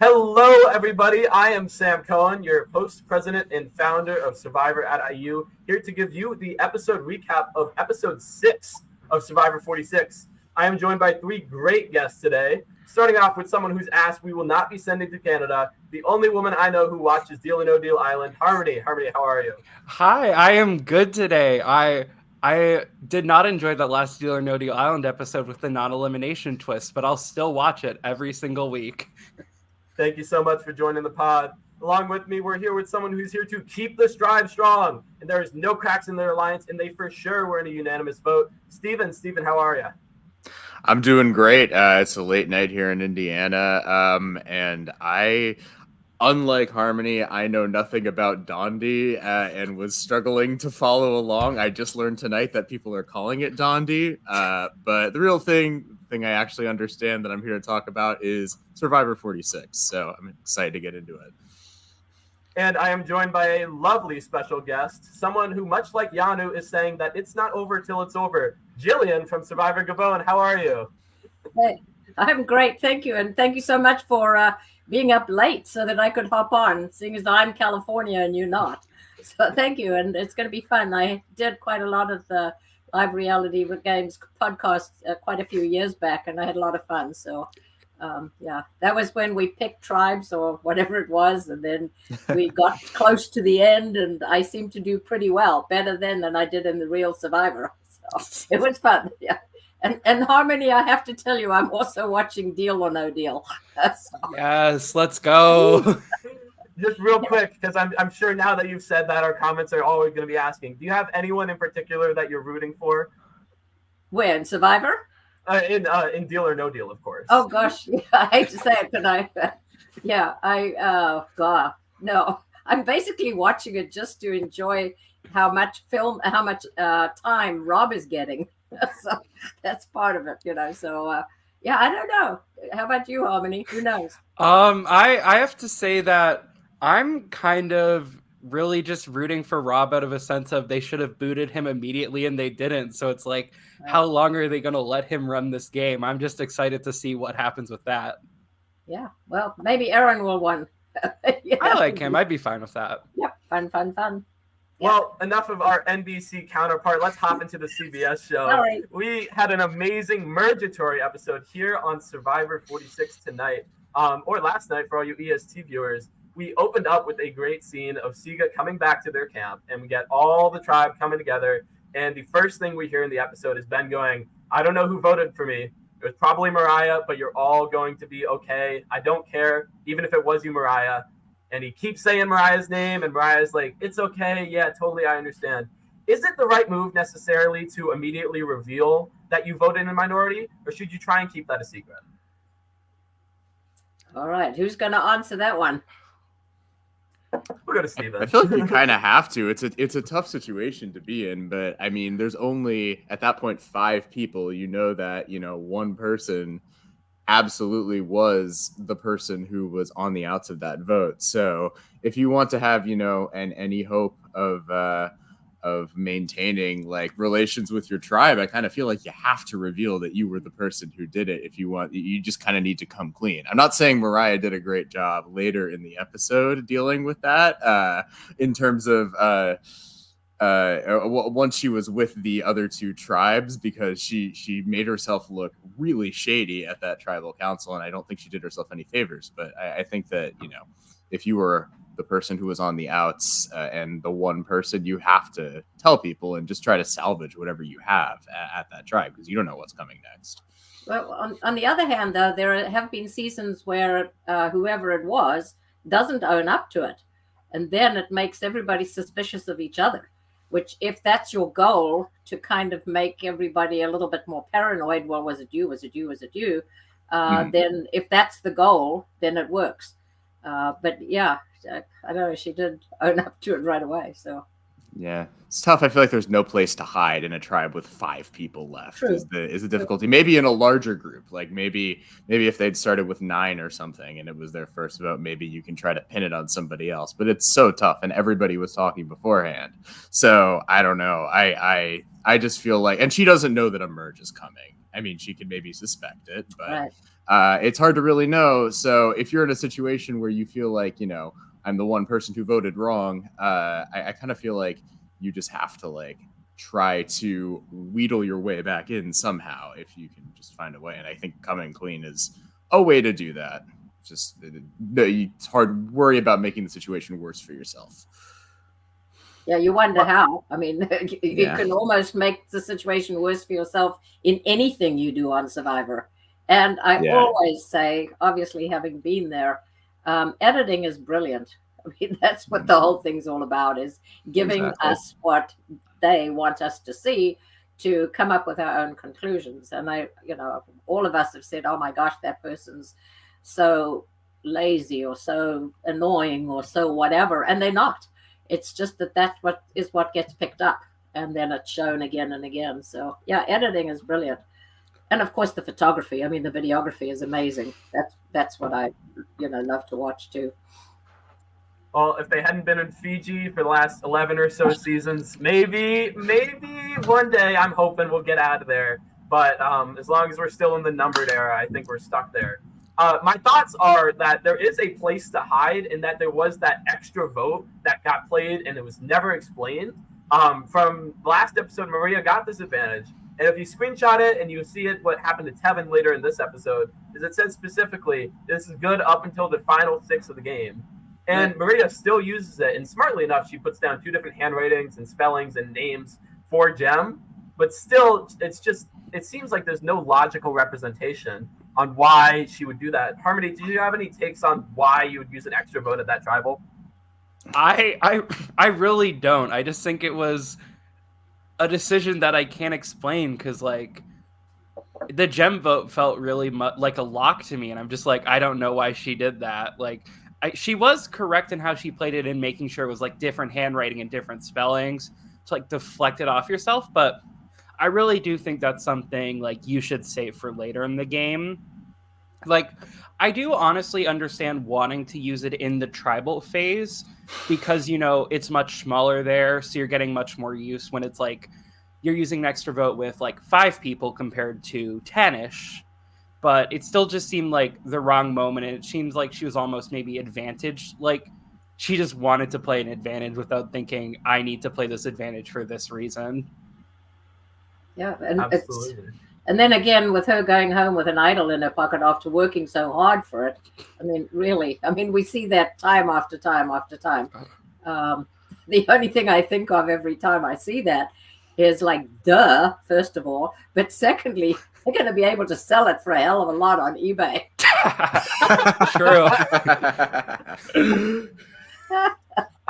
Hello, everybody. I am Sam Cohen, your host, president, and founder of Survivor at IU, here to give you the episode recap of episode 6 of Survivor 46. I am joined by three great guests today, starting off with someone whose ass we will not be sending to Canada, the only woman I know who watches Deal or No Deal Island, Harmony. Harmony, how are you? Hi, I am good today. I did not enjoy that last Deal or No Deal Island episode with the non-elimination twist, but I'll still watch it every single week. Thank you so much for joining the pod. Along with me, we're here with someone who's here to keep the strive strong. And there is no cracks in their alliance, and they for sure were in a unanimous vote. Steven, how are you? I'm doing great. It's a late night here in Indiana, and unlike Harmony, I know nothing about Dondi and was struggling to follow along. I just learned tonight that people are calling it Dondi, but the real thing I actually understand that I'm here to talk about is Survivor 46, so I'm excited to get into it. And I am joined by a lovely special guest, someone who, much like Yanu, is saying that it's not over till it's over. Gillian from Survivor Gabon, how are you? Hey, I'm great, thank you. And thank you so much for being up late so that I could hop on, seeing as I'm California and you're not. So thank you, and it's going to be fun. I did quite a lot of the live reality games podcasts quite a few years back, and I had a lot of fun. So yeah, that was when we picked tribes or whatever it was, and then we got close to the end, and I seemed to do pretty well, better then than I did in the real Survivor. So it was fun, yeah. And Harmony, I have to tell you, I'm also watching Deal or No Deal. So. Yes, let's go. Just real quick, because I'm sure now that you've said that, our comments are always going to be asking, do you have anyone in particular that you're rooting for? When? Survivor? In Deal or No Deal, of course. Oh gosh, yeah, I hate to say it, but God, no. I'm basically watching it just to enjoy how much time Rob is getting. So that's part of it, So yeah, I don't know. How about you, Harmony? Who knows? I have to say that I'm kind of really just rooting for Rob out of a sense of they should have booted him immediately and they didn't. So it's like, how long are they going to let him run this game? I'm just excited to see what happens with that. Yeah, well, maybe Aaron will win. I like him. I'd be fine with that. Yep, fun. Well, enough of our NBC counterpart. Let's hop into the CBS show. All right. We had an amazing mergatory episode here on Survivor 46 tonight, or last night for all you EST viewers. We opened up with a great scene of Siga coming back to their camp, and we get all the tribe coming together. And the first thing we hear in the episode is Ben going, "I don't know who voted for me. It was probably Mariah, but you're all going to be okay. I don't care, even if it was you, Mariah." And he keeps saying Mariah's name, and Mariah's like, "It's okay. Yeah, totally. I understand." Is it the right move necessarily to immediately reveal that you voted in a minority, or should you try and keep that a secret? All right. Who's going to answer that one? We'll go to Steven. I feel like you kind of have to. It's a tough situation to be in, but I mean, there's only at that point 5 people. You know that one person absolutely was the person who was on the outs of that vote. So if you want to have any hope of maintaining like relations with your tribe, I kind of feel like you have to reveal that you were the person who did it. If you want, you just kind of need to come clean. I'm not saying Mariah did a great job later in the episode dealing with that in terms of once she was with the other 2 tribes, because she made herself look really shady at that tribal council, and I don't think she did herself any favors. But I think that if you were the person who was on the outs and the one person, you have to tell people and just try to salvage whatever you have at that tribe, because you don't know what's coming next. Well, on the other hand, though, there have been seasons where whoever it was doesn't own up to it, and then it makes everybody suspicious of each other. Which, if that's your goal, to kind of make everybody a little bit more paranoid, well, was it you? Was it you? Was it you? Then if that's the goal, then it works. But yeah, I know she did own up to it right away. So yeah, it's tough. I feel like there's no place to hide in a tribe with 5 people left. True. Is the difficulty. Maybe in a larger group, like maybe if they'd started with 9 or something and it was their first vote, maybe you can try to pin it on somebody else. But it's so tough, and everybody was talking beforehand. So I don't know. I just feel like, and she doesn't know that a merge is coming. I mean, she could maybe suspect it, but right. It's hard to really know. So if you're in a situation where you feel like, I'm the one person who voted wrong, I kind of feel like you just have to like try to wheedle your way back in somehow if you can just find a way. And I think coming clean is a way to do that. It's hard. Worry about making the situation worse for yourself. Yeah, you wonder how. I mean, you can almost make the situation worse for yourself in anything you do on Survivor. And I always say, obviously, having been there, editing is brilliant. I mean, that's what the whole thing's all about, is giving us what they want us to see to come up with our own conclusions. And all of us have said, oh my gosh, that person's so lazy or so annoying or so whatever. And they're not. It's just that's what gets picked up, and then it's shown again and again. So yeah, editing is brilliant. And of course the photography. I mean, the videography is amazing. That's what I love to watch too. Well, if they hadn't been in Fiji for the last 11 or so seasons, maybe one day, I'm hoping we'll get out of there. But as long as we're still in the numbered era, I think we're stuck there. My thoughts are that there is a place to hide, in that there was that extra vote that got played and it was never explained. From last episode, Maria got this advantage. And if you screenshot it and you see it, what happened to Tevin later in this episode, is it said specifically, this is good up until the final 6 of the game. And Maria still uses it. And smartly enough, she puts down 2 different handwritings and spellings and names for Gem. But still, it seems like there's no logical representation on why she would do that. Harmony, do you have any takes on why you would use an extra vote at that tribal? I really don't. I just think it was a decision that I can't explain, because like the Gem vote felt really like a lock to me, and I'm just like, I don't know why she did that. Like she was correct in how she played it in making sure it was like different handwriting and different spellings to like deflect it off yourself, but I really do think that's something like you should save for later in the game. Like, I do honestly understand wanting to use it in the tribal phase because, it's much smaller there. So you're getting much more use when it's like you're using an extra vote with like 5 people compared to 10-ish. But it still just seemed like the wrong moment. And it seems like she was almost maybe advantaged. Like she just wanted to play an advantage without thinking, I need to play this advantage for this reason. Yeah, and Absolutely. And then again, with her going home with an idol in her pocket after working so hard for it, I mean, really, we see that time after time after time. The only thing I think of every time I see that is like, duh, first of all, but secondly, they're going to be able to sell it for a hell of a lot on eBay. True.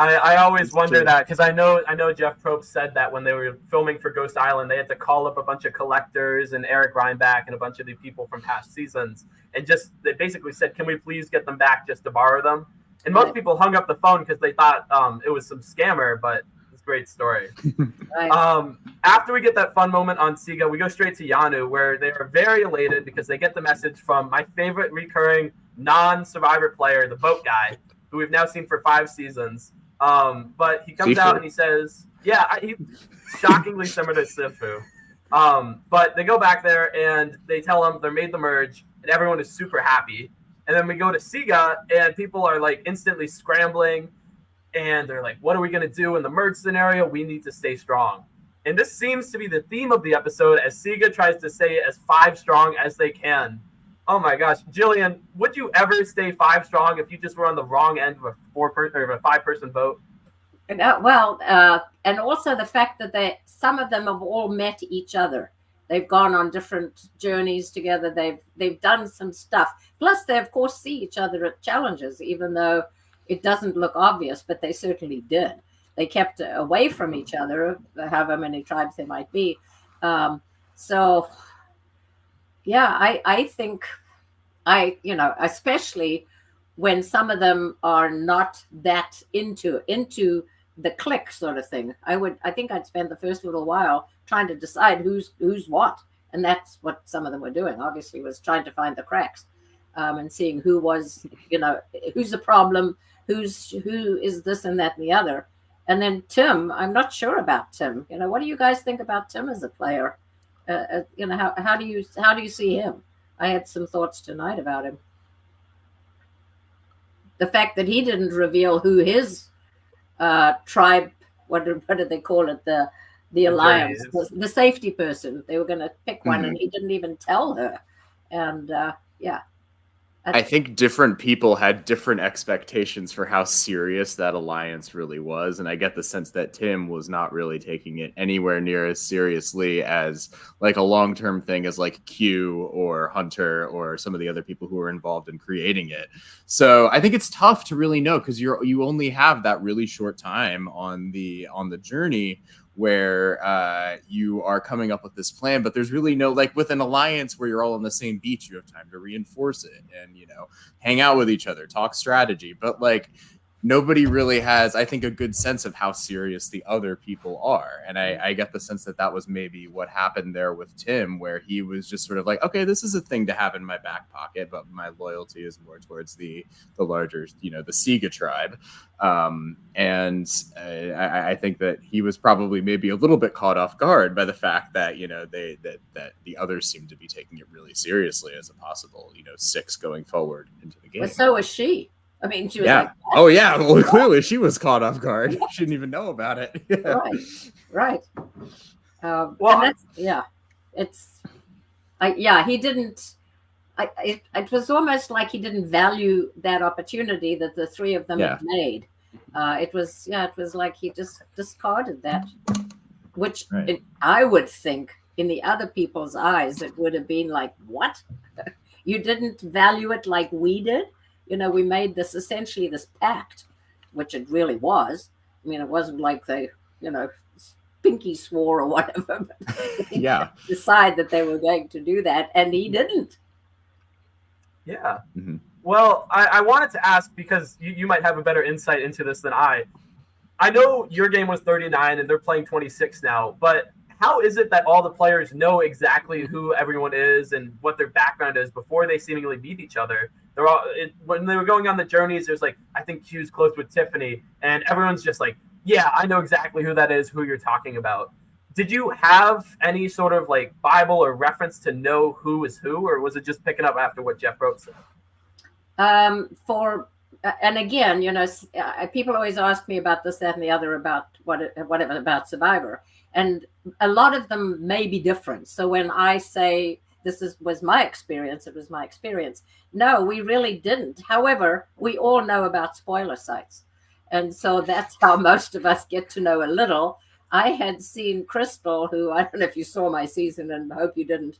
I always wonder that, because I know Jeff Probst said that when they were filming for Ghost Island, they had to call up a bunch of collectors and Eric Reinbach and a bunch of the people from past seasons, and they basically said, can we please get them back just to borrow them? And most people hung up the phone because they thought it was some scammer, but it's a great story. Right. After we get that fun moment on Siga, we go straight to Yanu, where they are very elated because they get the message from my favorite recurring non-Survivor player, the boat guy, who we've now seen for 5 seasons. But he comes out and he says, he shockingly similar to Sifu. But they go back there and they tell him they made the merge and everyone is super happy. And then we go to Siga and people are like instantly scrambling and they're like, what are we going to do in the merge scenario? We need to stay strong. And this seems to be the theme of the episode as Siga tries to stay as 5 strong as they can. Oh my gosh, Gillian, would you ever stay 5 strong if you just were on the wrong end of a 5-person vote? And also the fact that some of them have all met each other. They've gone on different journeys together. They've done some stuff. Plus, they of course see each other at challenges, even though it doesn't look obvious, but they certainly did. They kept away from each other, however many tribes there might be. I think especially when some of them are not that into the click sort of thing. I think I'd spend the first little while trying to decide who's what. And that's what some of them were doing, obviously, was trying to find the cracks and seeing who was, who's the problem, who is this and that and the other. And then Tim, I'm not sure about Tim. What do you guys think about Tim as a player? How do you see him? I had some thoughts tonight about him. The fact that he didn't reveal who his tribe, what did they call it, the alliance, the safety person. They were going to pick one, and he didn't even tell her. And yeah. I think different people had different expectations for how serious that alliance really was. And I get the sense that Tim was not really taking it anywhere near as seriously as like a long-term thing as like Q or Hunter or some of the other people who were involved in creating it. So I think it's tough to really know, because you only have that really short time on the journey where you are coming up with this plan, but there's really no, like with an alliance where you're all on the same beach, you have time to reinforce it and, you know, hang out with each other, talk strategy. But like nobody really has, I think, a good sense of how serious the other people are. And I get the sense that that was maybe what happened there with Tim, where he was just sort of like, okay, this is a thing to have in my back pocket, but my loyalty is more towards the larger, you know, the Siga tribe. I think that he was probably maybe a little bit caught off guard by the fact that, you know, that the others seemed to be taking it really seriously as a possible, you know, 6 going forward into the game. Well, so was she. I mean, she was yeah. like, oh yeah, well, clearly she was caught off guard. She didn't even know about it. Yeah. Right. Well, and that's, yeah, it's, he didn't. It was almost like he didn't value that opportunity that the three of them had made. It was like he just discarded that, which I would think in the other people's eyes, it would have been like, what? You didn't value it like we did? You know, we made this essentially this pact, which it really was. I mean, it wasn't like they, you know, pinky swore or whatever. But decide that they were going to do that, and he didn't. Yeah. Mm-hmm. Well, I wanted to ask, because you might have a better insight into this than I. I know your game was 39 and they're playing 26 now, but how is it that all the players know exactly who everyone is and what their background is before they seemingly meet each other? They're all when they were going on the journeys, there's like, I think Q's close with Tiffany, and everyone's just like, yeah, I know exactly who that is, who you're talking about. Did you have any sort of like Bible or reference to know who is who, or was it just picking up after what Jeff wrote said? And again, you know, people always ask me about this, that, and the other, about whatever about Survivor, and a lot of them may be different. So when I say was my experience, it was my experience. No, we really didn't. However, we all know about spoiler sites, and so that's how most of us get to know a little. I had seen Crystal, who, I don't know if you saw my season, and I hope you didn't.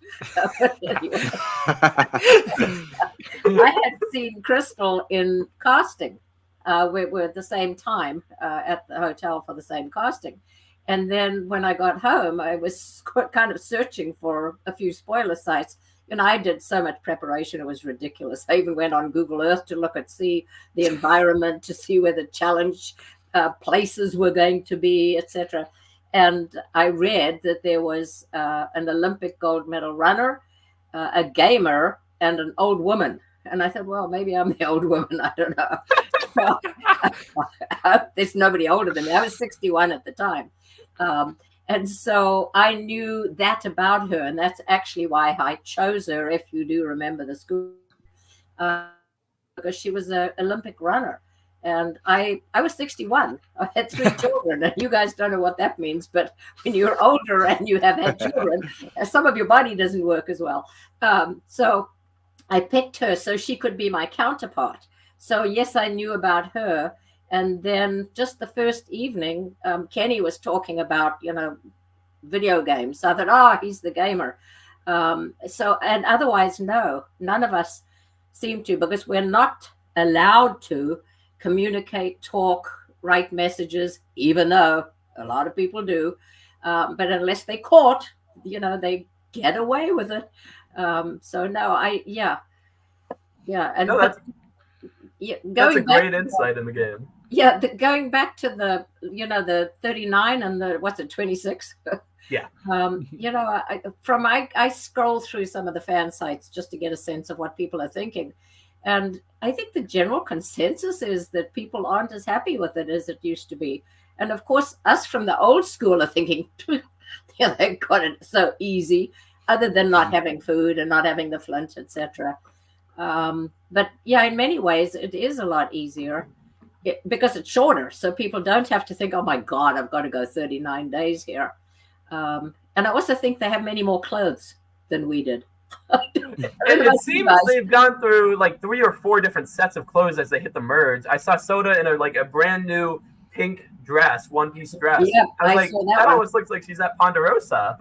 I had seen Crystal in casting. We were at the same time at the hotel for the same casting. And then when I got home, I was kind of searching for a few spoiler sites. And I did so much preparation, it was ridiculous. I even went on Google Earth to see the environment, to see where the challenge places were going to be, etc. And I read that there was an Olympic gold medal runner, a gamer, and an old woman. And I thought, well, maybe I'm the old woman. I don't know. Well, I hope there's nobody older than me. I was 61 at the time. And so I knew that about her. And that's actually why I chose her, if you do remember the school, because she was an Olympic runner. And I was 61. I had 3 children, and you guys don't know what that means. But when you're older and you have had children, some of your body doesn't work as well. So I picked her so she could be my counterpart. So yes, I knew about her. And then just the first evening, Kenny was talking about, you know, video games. So I thought, he's the gamer. And otherwise, no, none of us seem to, because we're not allowed to communicate, talk, write messages, even though a lot of people do. But unless they're caught, you know, they get away with it. So no, And no, that's a great insight in the game. Yeah, going back to the 39 and the 26. Yeah. You know, I scroll through some of the fan sites just to get a sense of what people are thinking. And I think the general consensus is that people aren't as happy with it as it used to be. And of course, us from the old school are thinking, yeah, they got it so easy. other than not having food and not having the flint, etc. But yeah, in many ways, it is a lot easier because it's shorter. So people don't have to think, oh my God, I've got to go 39 days here. And I also think they have many more clothes than we did. It seems they've gone through like 3 or 4 different sets of clothes as they hit the merge. I saw Soda in a brand new pink dress, one-piece dress. Yeah, I was like, that almost looks like she's at Ponderosa.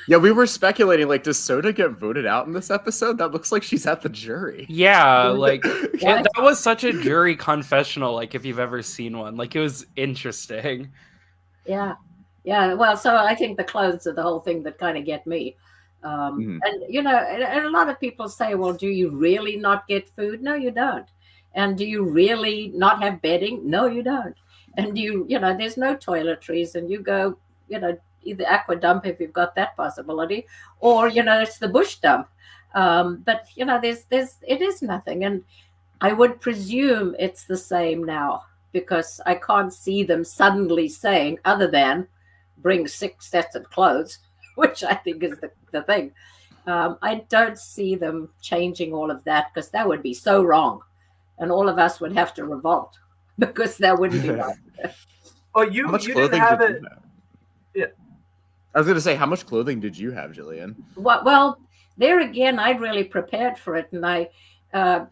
Yeah, we were speculating, like, does Soda get voted out in this episode? That looks like she's at the jury. Yeah, like that was such a jury confessional, like if you've ever seen one. Like it was interesting. Yeah. Well, so I think the clothes are the whole thing that kind of get me. And and a lot of people say, well, do you really not get food? No, you don't. And do you really not have bedding? No, you don't. And there's no toiletries, and you go, either aqua dump if you've got that possibility, or it's the bush dump. But it is nothing, and I would presume it's the same now, because I can't see them suddenly saying, other than bring 6 sets of clothes, which I think is the thing. I don't see them changing all of that, because that would be so wrong, and all of us would have to revolt, because that wouldn't be right. Oh, you didn't have it. Yeah. I was going to say, how much clothing did you have, Gillian? Well, there again, I'd really prepared for it, and but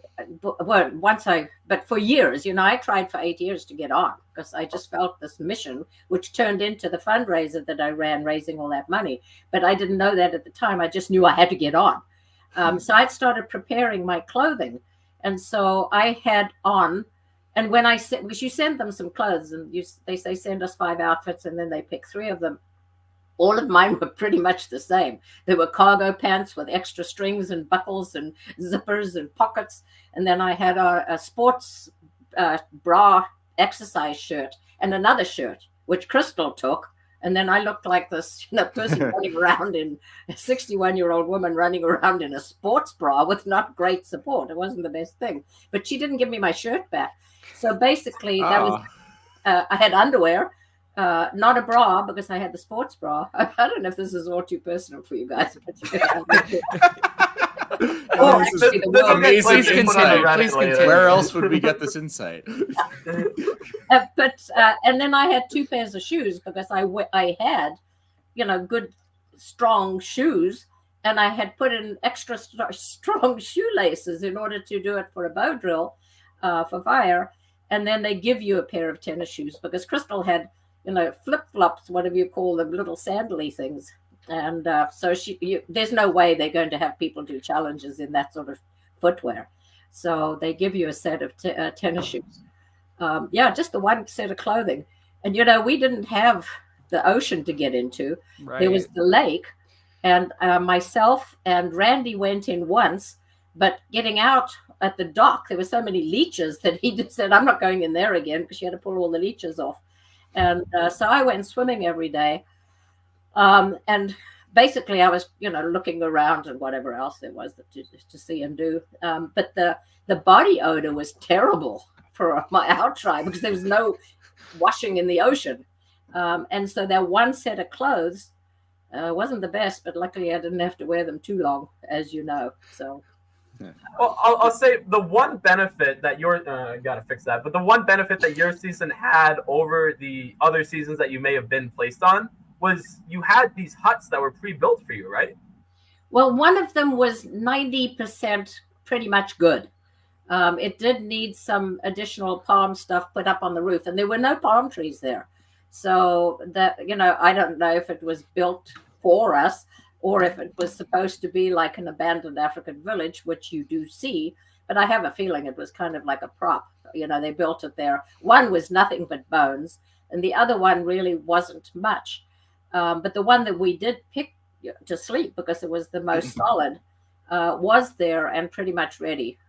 for years, I tried for 8 years to get on, because I just felt this mission, which turned into the fundraiser that I ran, raising all that money. But I didn't know that at the time. I just knew I had to get on. So I'd started preparing my clothing, and so I had on. And when you send them some clothes, and they say send us 5 outfits, and then they pick 3 of them. All of mine were pretty much the same. They were cargo pants with extra strings and buckles and zippers and pockets. And then I had a sports bra exercise shirt and another shirt, which Crystal took. And then I looked like this person running around a 61-year-old woman running around in a sports bra with not great support. It wasn't the best thing. But she didn't give me my shirt back. So basically, that was I had underwear. Not a bra, because I had the sports bra. I don't know if this is all too personal for you guys. Amazing insight. Where else would we get this insight? And then I had 2 pairs of shoes, because I had, good, strong shoes, and I had put in extra strong shoelaces in order to do it for a bow drill for fire. And then they give you a pair of tennis shoes, because Crystal had, flip-flops, whatever you call them, little sandally things. And so there's no way they're going to have people do challenges in that sort of footwear. So they give you a set of tennis shoes. Just the one set of clothing. And, we didn't have the ocean to get into. Right. There was the lake. And myself and Randy went in once, but getting out at the dock, there were so many leeches that he just said, I'm not going in there again, because she had to pull all the leeches off. And so I went swimming every day. And basically I was, looking around and whatever else there was to see and do. But the body odor was terrible for our tribe, because there was no washing in the ocean. And so that one set of clothes wasn't the best, but luckily I didn't have to wear them too long, as you know. So. Well, I'll say the one benefit that gotta fix that, but the one benefit that your season had over the other seasons that you may have been placed on was you had these huts that were pre-built for you, right? Well, one of them was 90% pretty much good. It did need some additional palm stuff put up on the roof, and there were no palm trees there. So that, I don't know if it was built for us, or if it was supposed to be like an abandoned African village, which you do see, but I have a feeling it was kind of like a prop. They built it there. One was nothing but bones, and the other one really wasn't much. But the one that we did pick to sleep, because it was the most solid, was there and pretty much ready.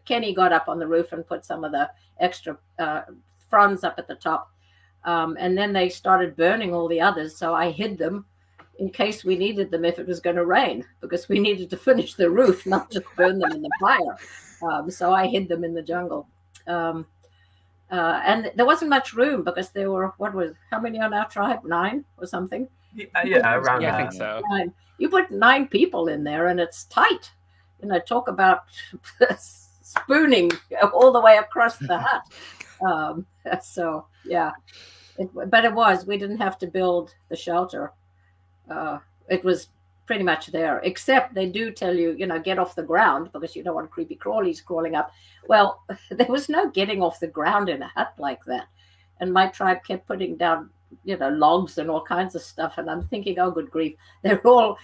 Kenny got up on the roof and put some of the extra fronds up at the top. And then they started burning all the others, so I hid them in case we needed them if it was going to rain, because we needed to finish the roof, not just burn them in the fire. So I hid them in the jungle. And there wasn't much room, because there were, how many on our tribe? 9 or something. Yeah, around Yeah, I that. think so. You put 9 people in there and it's tight. Talk about spooning all the way across the hut. So yeah, but it was. We didn't have to build the shelter. It was pretty much there, except they do tell you, get off the ground because you don't want creepy crawlies crawling up. Well, there was no getting off the ground in a hut like that. And my tribe kept putting down, logs and all kinds of stuff. And I'm thinking, oh, good grief, they're all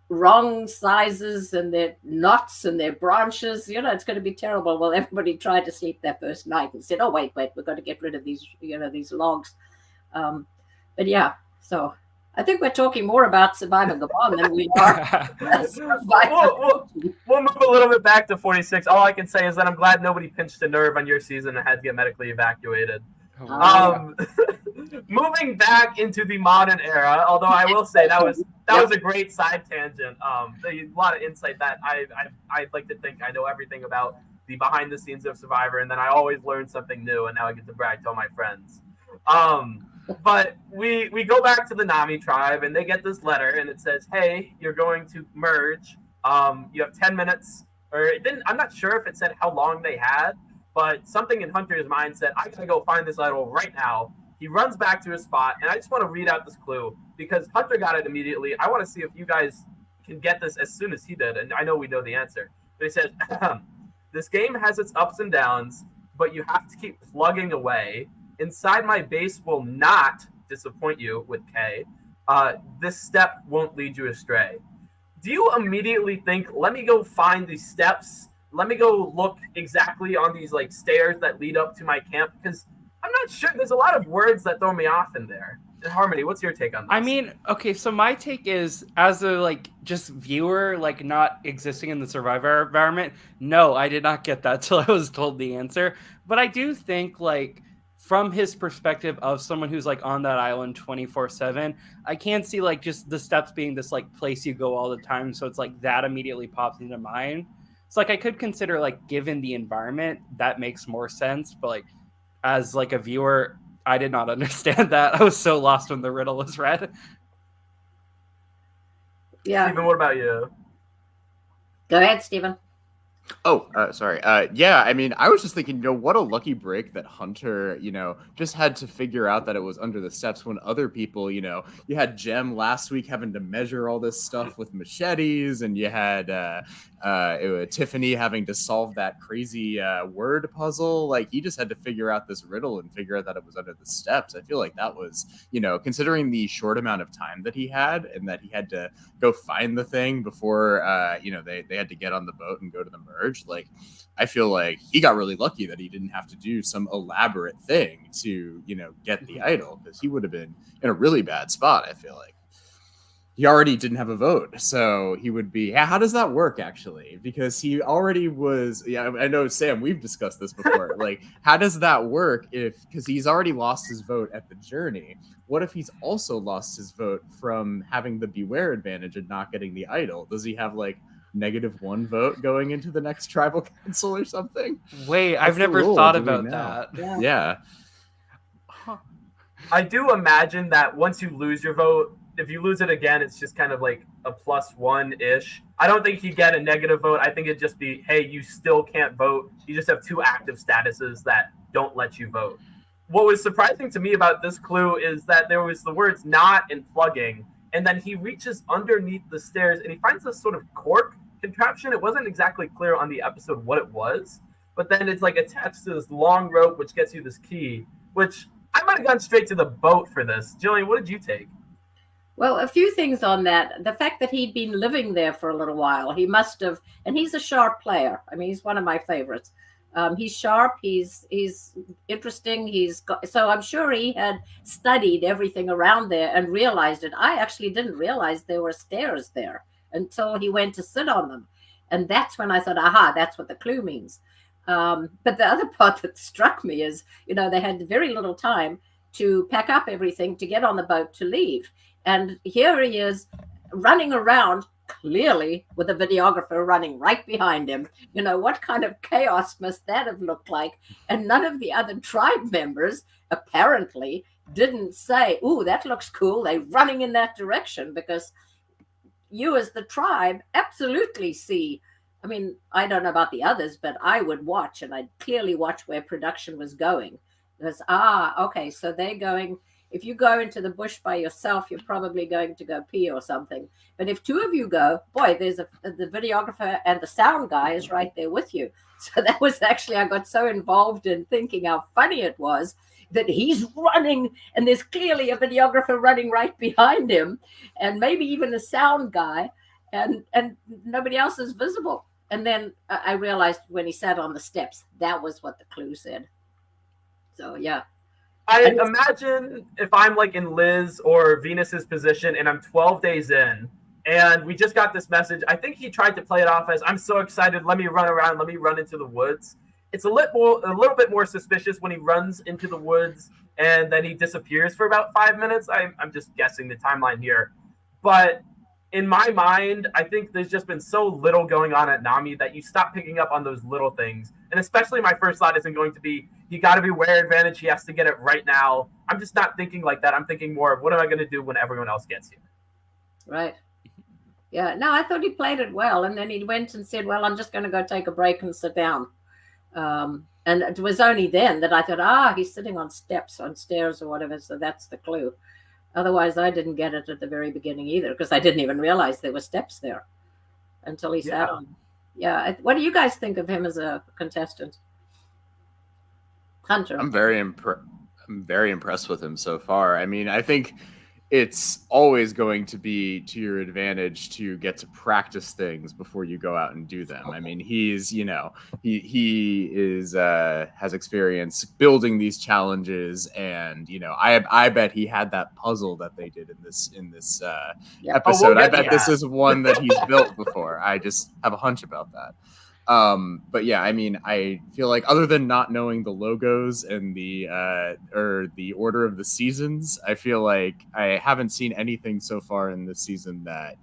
wrong sizes and they're knots and they're branches. It's going to be terrible. Well, everybody tried to sleep their first night and said, oh, wait, we've got to get rid of these, these logs. But yeah, so I think we're talking more about surviving Gabon than we are. We'll move a little bit back to 46. All I can say is that I'm glad nobody pinched a nerve on your season and had to get medically evacuated. Moving back into the modern era, although I will say that was a great side tangent. A lot of insight that I'd like to think I know everything about the behind the scenes of Survivor, and then I always learn something new, and now I get to brag to all my friends. But we go back to the Nami tribe, and they get this letter, and it says, "Hey, you're going to merge. You have 10 minutes." Or it didn't. I'm not sure if it said how long they had, but something in Hunter's mind said, "I gotta go find this idol right now." He runs back to his spot, and I just want to read out this clue because Hunter got it immediately. I want to see if you guys can get this as soon as he did, and I know we know the answer. But he says, "This game has its ups and downs, but you have to keep plugging away. Inside my base will not disappoint you," with K. "This step won't lead you astray." Do you immediately think, let me go find these steps? Let me go look exactly on these like stairs that lead up to my camp? Because I'm not sure. There's a lot of words that throw me off in there. And Harmony, what's your take on this? I mean, okay, so my take is, as a just viewer, not existing in the Survivor environment, no, I did not get that till I was told the answer. But I do think from his perspective of someone who's on that island 24/7, I can see just the steps being this place you go all the time. So it's that immediately pops into mind. So I could consider given the environment, that makes more sense. But as a viewer, I did not understand that. I was so lost when the riddle was read. Yeah. Stephen, what about you? Go ahead, Stephen. Oh, sorry. Yeah, I mean, I was just thinking, what a lucky break that Hunter, just had to figure out that it was under the steps when other people, you had Jem last week having to measure all this stuff with machetes, and you had Tiffany having to solve that crazy word puzzle. He just had to figure out this riddle and figure out that it was under the steps. I feel like that was, considering the short amount of time that he had and that he had to go find the thing before, they had to get on the boat and go to the merge. I feel like he got really lucky that he didn't have to do some elaborate thing to, get the idol, because he would have been in a really bad spot. I feel like he already didn't have a vote, so he would be. How does that work actually? Because he already was. Yeah, I know, Sam. We've discussed this before. How does that work because he's already lost his vote at the journey? What if he's also lost his vote from having the beware advantage and not getting the idol? Does he have -1 vote going into the next tribal council or something? Wait, I've never thought about that. Yeah. Huh. I do imagine that once you lose your vote, if you lose it again, it's just kind of a +1-ish. I don't think you get a negative vote. I think it'd just be, hey, you still can't vote. You just have 2 active statuses that don't let you vote. What was surprising to me about this clue is that there was the words not and plugging, and then he reaches underneath the stairs and he finds this sort of cork contraption. It wasn't exactly clear on the episode what it was, but then it's attached to this long rope which gets you this key, which I might have gone straight to the boat for this. Jillian, what did you take? Well, a few things on that. The fact that he'd been living there for a little while, he must have, and he's a sharp player. I mean, he's one of my favorites. He's sharp. He's interesting. So I'm sure he had studied everything around there and realized it. I actually didn't realize there were stairs there until he went to sit on them, and that's when I thought, aha, that's what the clue means. But the other part that struck me is, they had very little time to pack up everything to get on the boat to leave, and here he is running around clearly with a videographer running right behind him. You know, what kind of chaos must that have looked like? And none of the other tribe members apparently didn't say, "Ooh, that looks cool. They're running in that direction," because you as the tribe absolutely see. I mean, I don't know about the others, but I would watch, and I'd clearly watch where production was going. Because, okay, so they're going, if you go into the bush by yourself, you're probably going to go pee or something. But if two of you go, boy, there's the videographer and the sound guy is right there with you. So that was actually, I got so involved in thinking how funny it was that he's running and there's clearly a videographer running right behind him, and maybe even a sound guy, and nobody else is visible. And then I realized when he sat on the steps, that was what the clue said. So, yeah. I imagine if I'm like in Liz or Venus's position and I'm 12 days in and we just got this message, I think he tried to play it off as, I'm so excited, let me run around, let me run into the woods. It's a little bit more suspicious when he runs into the woods and then he disappears for about 5 minutes. I'm just guessing the timeline here. But in my mind, I think there's just been so little going on at Nami that you stop picking up on those little things. And especially my first thought isn't going to be, he got to be wear advantage. He has to get it right now. I'm just not thinking like that. I'm thinking more of what am I going to do when everyone else gets here? Right. Yeah. No, I thought he played it well. And then he went and said, well, I'm just going to go take a break and sit down. And it was only then that I thought, he's sitting on stairs or whatever. So that's the clue. Otherwise, I didn't get it at the very beginning either, because I didn't even realize there were steps there until he sat on. Yeah. What do you guys think of him as a contestant? Hunter. I'm very impressed with him so far. I mean, I think it's always going to be to your advantage to get to practice things before you go out and do them. I mean, he's, he is has experience building these challenges, and I bet he had that puzzle that they did in this episode. I bet this is one that he's built before. I just have a hunch about that. But yeah, I mean, I feel like other than not knowing the logos and the order of the seasons, I feel like I haven't seen anything so far in this season that,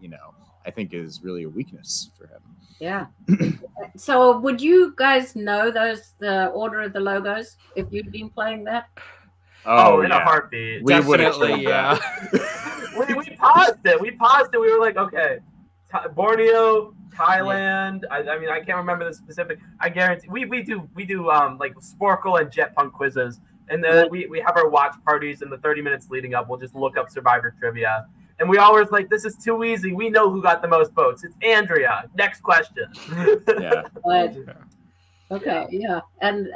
I think is really a weakness for him. Yeah. So would you guys know the order of the logos if you'd been playing that? Oh, in a heartbeat. We would have we paused it. We were like, okay, Borneo, Thailand. I mean, I can't remember the specific. I guarantee we do like Sporkle and Jet Punk quizzes, and then we have our watch parties in the 30 minutes leading up. We'll just look up Survivor trivia, and we always like, this is too easy. We know who got the most votes. It's Andrea. Next question. Yeah. Okay. Yeah. And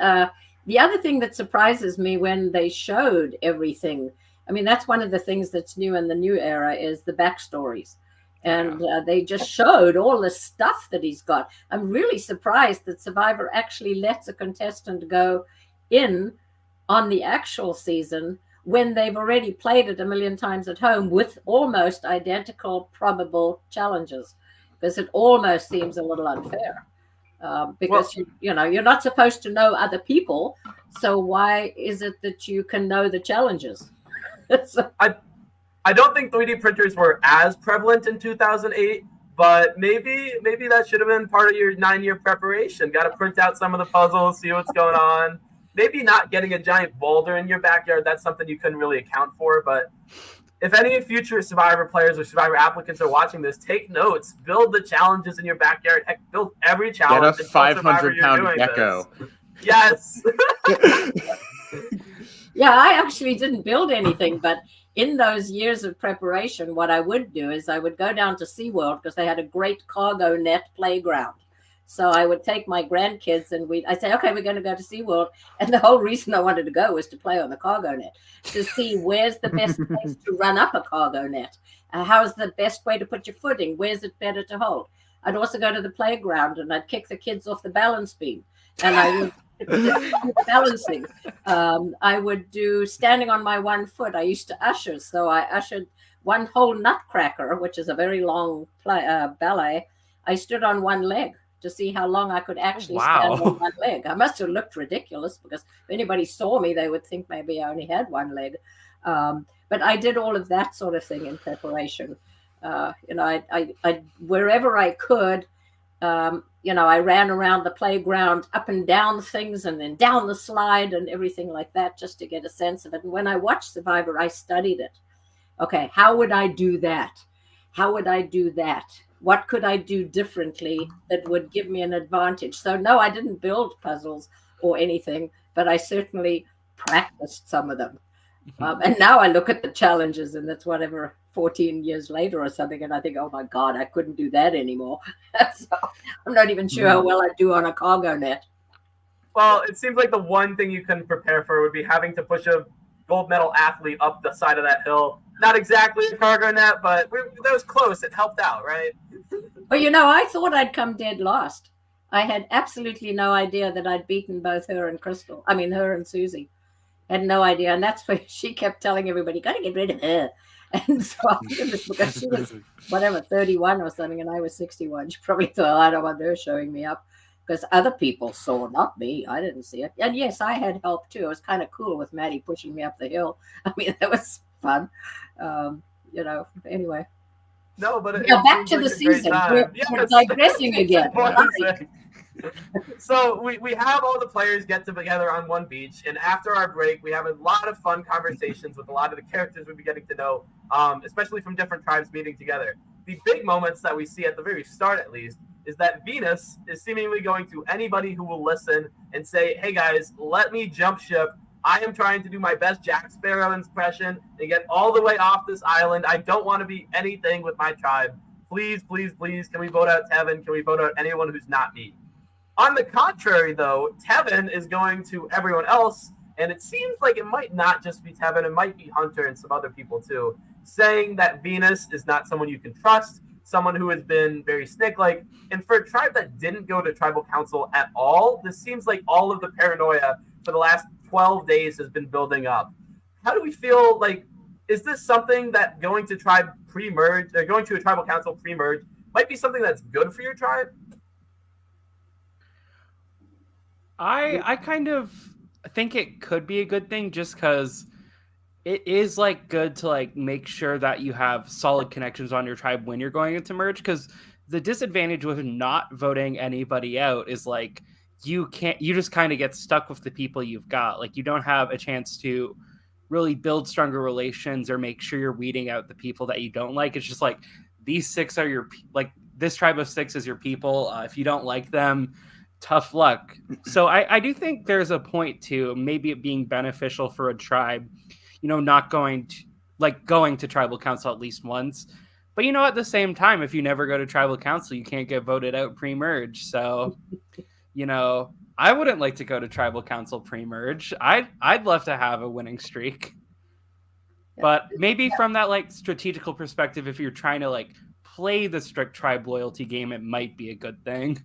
the other thing that surprises me when they showed everything, I mean, that's one of the things that's new in the new era is the backstories. And they just showed all the stuff that he's got. I'm really surprised that Survivor actually lets a contestant go in on the actual season when they've already played it a million times at home with almost identical probable challenges, because it almost seems a little unfair. Because you're not supposed to know other people, so why is it that you can know the challenges? I don't think 3D printers were as prevalent in 2008, but maybe that should have been part of your 9-year preparation. Got to print out some of the puzzles, see what's going on. Maybe not getting a giant boulder in your backyard. That's something you couldn't really account for. But if any future Survivor players or Survivor applicants are watching this, take notes. Build the challenges in your backyard. Heck, build every challenge. Get a 500-pound gecko. Yes. Yeah, I actually didn't build anything, but in those years of preparation, what I would do is I would go down to SeaWorld because they had a great cargo net playground. So I would take my grandkids and I'd say, okay, we're going to go to SeaWorld. And the whole reason I wanted to go was to play on the cargo net, to see where's the best place to run up a cargo net. How's the best way to put your footing? Where's it better to hold? I'd also go to the playground and I'd kick the kids off the balance beam. And I would balancing. I would do standing on my one foot. I used to usher. So I ushered one whole Nutcracker, which is a very long ballet. I stood on one leg to see how long I could actually stand on one leg. I must have looked ridiculous because if anybody saw me, they would think maybe I only had one leg. But I did all of that sort of thing in preparation. I wherever I could, I ran around the playground, up and down things, and then down the slide and everything like that, just to get a sense of it. And when I watched Survivor, I studied it. Okay, how would I do that? How would I do that? What could I do differently that would give me an advantage? So no, I didn't build puzzles or anything, but I certainly practiced some of them. And now I look at the challenges, and that's whatever 14 years later or something, and I think, oh my God, I couldn't do that anymore. So I'm not even sure how well I do on a cargo net. Well, it seems like the one thing you can prepare for would be having to push a gold medal athlete up the side of that hill. Not exactly a cargo net, but that was close. It helped out, right? Well, I thought I'd come dead last. I had absolutely no idea that I'd beaten both her and Susie. Had no idea. And that's why she kept telling everybody, got to get rid of her. And so because she was, 31 or something, and I was 61. She probably thought, I don't want her showing me up. Because other people saw, not me. I didn't see it. And yes, I had help too. It was kind of cool with Maddie pushing me up the hill. I mean, that was fun. Anyway. No, but back to the season. We're digressing again. So we have all the players get together on one beach, and after our break, we have a lot of fun conversations with a lot of the characters we'll be getting to know, especially from different tribes meeting together. The big moments that we see at the very start, at least, is that Venus is seemingly going to anybody who will listen and say, hey guys, let me jump ship. I am trying to do my best Jack Sparrow impression and get all the way off this island. I don't want to be anything with my tribe. Please, please, please, can we vote out Tevin? Can we vote out anyone who's not me? On the contrary, though, Tevin is going to everyone else, and it seems like it might not just be Tevin, it might be Hunter and some other people too, saying that Venus is not someone you can trust, someone who has been very snake-like. And for a tribe that didn't go to tribal council at all, this seems like all of the paranoia for the last 12 days has been building up. How do we feel like, is this something that going to tribe pre-merge, or going to a tribal council pre-merge might be something that's good for your tribe? I kind of think it could be a good thing, just because it is like good to like make sure that you have solid connections on your tribe when you're going into merge, because the disadvantage with not voting anybody out is like you just kind of get stuck with the people you've got. Like you don't have a chance to really build stronger relations or make sure you're weeding out the people that you don't like. It's just like these 6 are your, like this tribe of 6 is your people. If you don't like them, tough luck. So I do think there's a point to maybe it being beneficial for a tribe, not going to tribal council at least once. But at the same time, if you never go to tribal council, you can't get voted out pre-merge. So, I wouldn't like to go to tribal council pre-merge. I'd love to have a winning streak. But maybe from that like strategical perspective, if you're trying to like play the strict tribe loyalty game, it might be a good thing.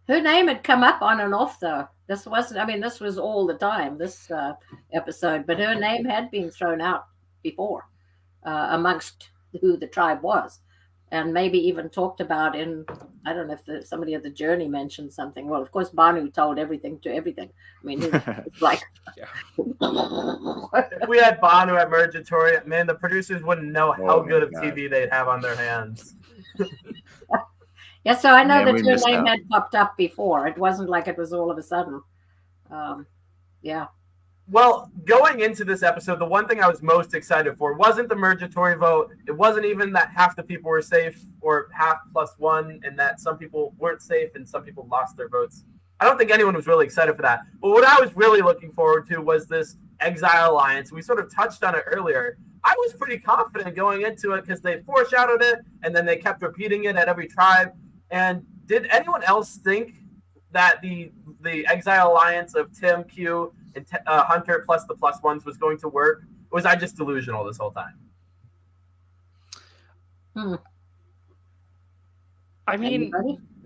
Her name had come up on and off though. This was all the time, this episode, but her name had been thrown out before amongst who the tribe was, and maybe even talked about in, I don't know if somebody at the Journey mentioned something. Well, of course, Banu told everything to everything. I mean, it's like... If we had Banu at Mergatory, man, the producers wouldn't know how good of TV they'd have on their hands. Yeah, so I know that your name had popped up before. It wasn't like it was all of a sudden. Yeah. Well, going into this episode, the one thing I was most excited for wasn't the Mergatory vote. It wasn't even that half the people were safe or half +1, and that some people weren't safe and some people lost their votes. I don't think anyone was really excited for that. But what I was really looking forward to was this Exile Alliance. We sort of touched on it earlier. I was pretty confident going into it because they foreshadowed it, and then they kept repeating it at every tribe. And did anyone else think that the Exile Alliance of Tim, Q, and Hunter plus the +1s was going to work? Or was I just delusional this whole time? I mean,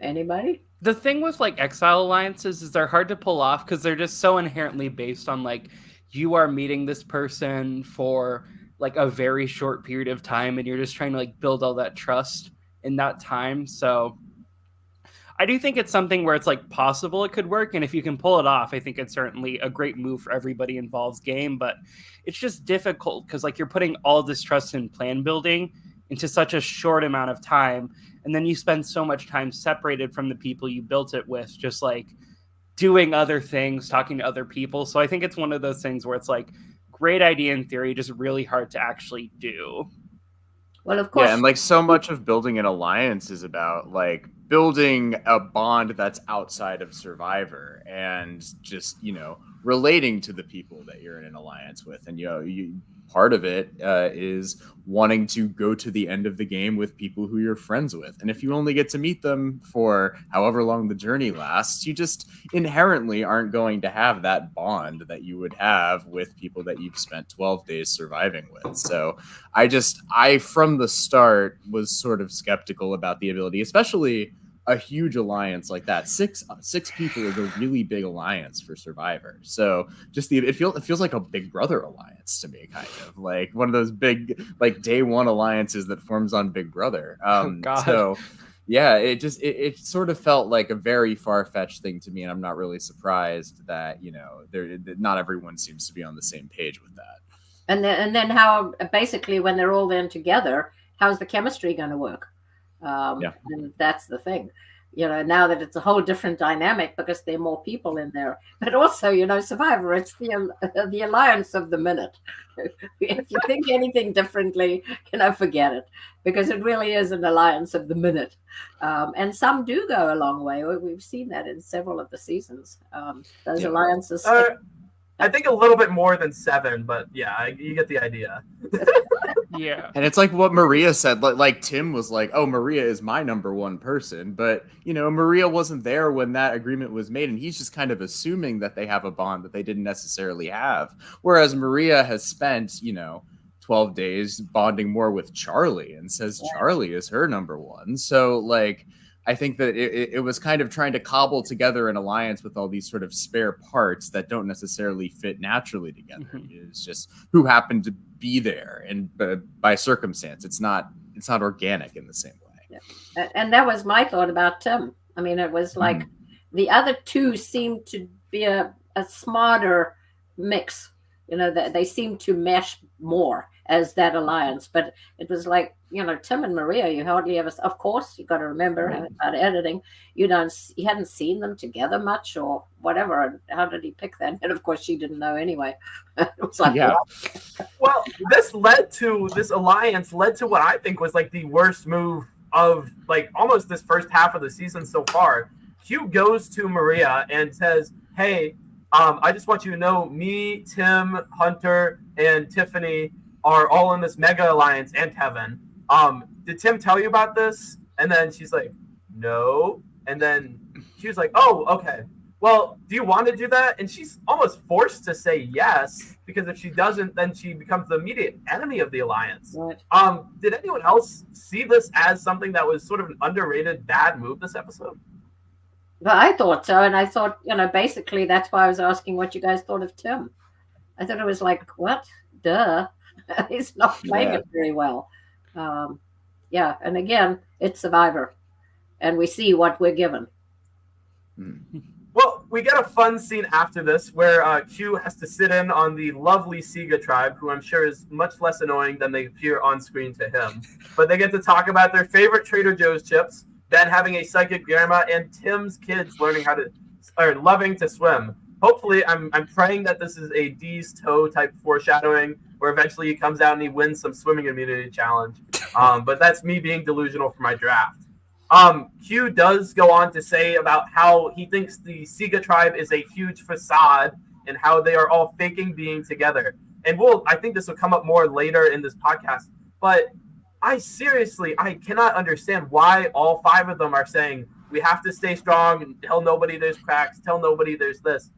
anybody? The thing with like Exile Alliances is they're hard to pull off because they're just so inherently based on like you are meeting this person for like a very short period of time and you're just trying to like build all that trust in that time. So I do think it's something where it's like possible it could work. And if you can pull it off, I think it's certainly a great move for everybody involved's game, but it's just difficult because like you're putting all this trust in plan building into such a short amount of time. And then you spend so much time separated from the people you built it with, just like doing other things, talking to other people. So I think it's one of those things where it's like great idea in theory, just really hard to actually do. Well, of course. Yeah, and like so much of building an alliance is about like building a bond that's outside of Survivor and just, relating to the people that you're in an alliance with. And, part of it is wanting to go to the end of the game with people who you're friends with. And if you only get to meet them for however long the journey lasts, you just inherently aren't going to have that bond that you would have with people that you've spent 12 days surviving with. So I from the start was sort of skeptical about the ability, especially a huge alliance like that. Six people is a really big alliance for Survivor. So just it feels like a Big Brother alliance to me, kind of like one of those big like day one alliances that forms on Big Brother. So yeah, it sort of felt like a very far-fetched thing to me, and I'm not really surprised that not everyone seems to be on the same page with that. And then how basically when they're all then together, how's the chemistry going to work? And that's the thing, now that it's a whole different dynamic because there are more people in there, but also, Survivor, it's the alliance of the minute. If you think anything differently, forget it, because it really is an alliance of the minute. And some do go a long way. We've seen that in several of the seasons. Those alliances. I think a little bit more than 7, but yeah, you get the idea. Yeah. And it's like what Maria said, like Tim was like, oh, Maria is my number one person. But, Maria wasn't there when that agreement was made. And he's just kind of assuming that they have a bond that they didn't necessarily have. Whereas Maria has spent, 12 days bonding more with Charlie and says Charlie is her number one. So like, I think that it was kind of trying to cobble together an alliance with all these sort of spare parts that don't necessarily fit naturally together. Mm-hmm. It's just who happened to be there, and by circumstance, it's not organic in the same way. Yeah. And that was my thought about Tim. I mean, it was like the other two seemed to be a smarter mix. They seemed to mesh more as that alliance, but it was like, Tim and Maria, you hardly ever, of course, you got to remember about editing, you hadn't seen them together much or whatever. And how did he pick that? And of course, she didn't know anyway. It was like, well, this alliance led to what I think was like the worst move of like almost this first half of the season so far. Hugh goes to Maria and says, hey, I just want you to know me, Tim, Hunter, and Tiffany are all in this mega alliance, and Kevin. Did Tim tell you about this? And then she's like, no. And then she was like, oh, okay. Well, do you want to do that? And she's almost forced to say yes, because if she doesn't, then she becomes the immediate enemy of the alliance. Right. Did anyone else see this as something that was sort of an underrated bad move this episode? Well, I thought so. And I thought, basically that's why I was asking what you guys thought of Tim. I thought it was like, what? Duh. He's not playing it very well. And again, it's Survivor, and we see what we're given. Well, we get a fun scene after this where Q has to sit in on the lovely Siga tribe, who I'm sure is much less annoying than they appear on screen to him. But they get to talk about their favorite Trader Joe's chips, Ben having a psychic grandma, and Tim's kids loving to swim. Hopefully, I'm praying that this is a D's toe type foreshadowing, where eventually he comes out and he wins some swimming immunity challenge. But that's me being delusional for my draft. Q does go on to say about how he thinks the Siga tribe is a huge facade and how they are all faking being together. And I think this will come up more later in this podcast. But I cannot understand why all 5 of them are saying we have to stay strong and tell nobody there's cracks, tell nobody there's this.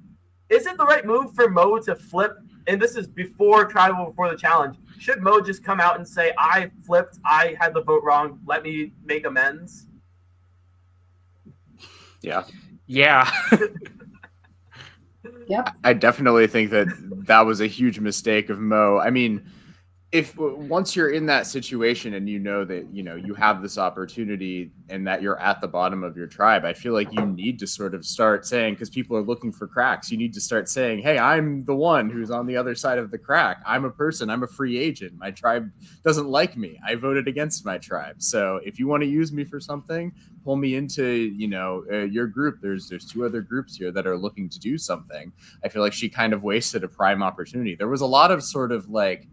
Is it the right move for Mo to flip? And this is before the challenge. Should Mo just come out and say, I flipped, I had the vote wrong, let me make amends? Yeah. Yep. I definitely think that was a huge mistake of Mo. I mean, if once you're in that situation and you know that, you know, you have this opportunity and that you're at the bottom of your tribe, I feel like you need to sort of start saying, because people are looking for cracks, you need to start saying, hey, I'm the one who's on the other side of the crack. I'm a person. I'm a free agent. My tribe doesn't like me. I voted against my tribe. So if you want to use me for something, pull me into, you know, your group. There's 2 other groups here that are looking to do something. I feel like she kind of wasted a prime opportunity. There was a lot of sort of like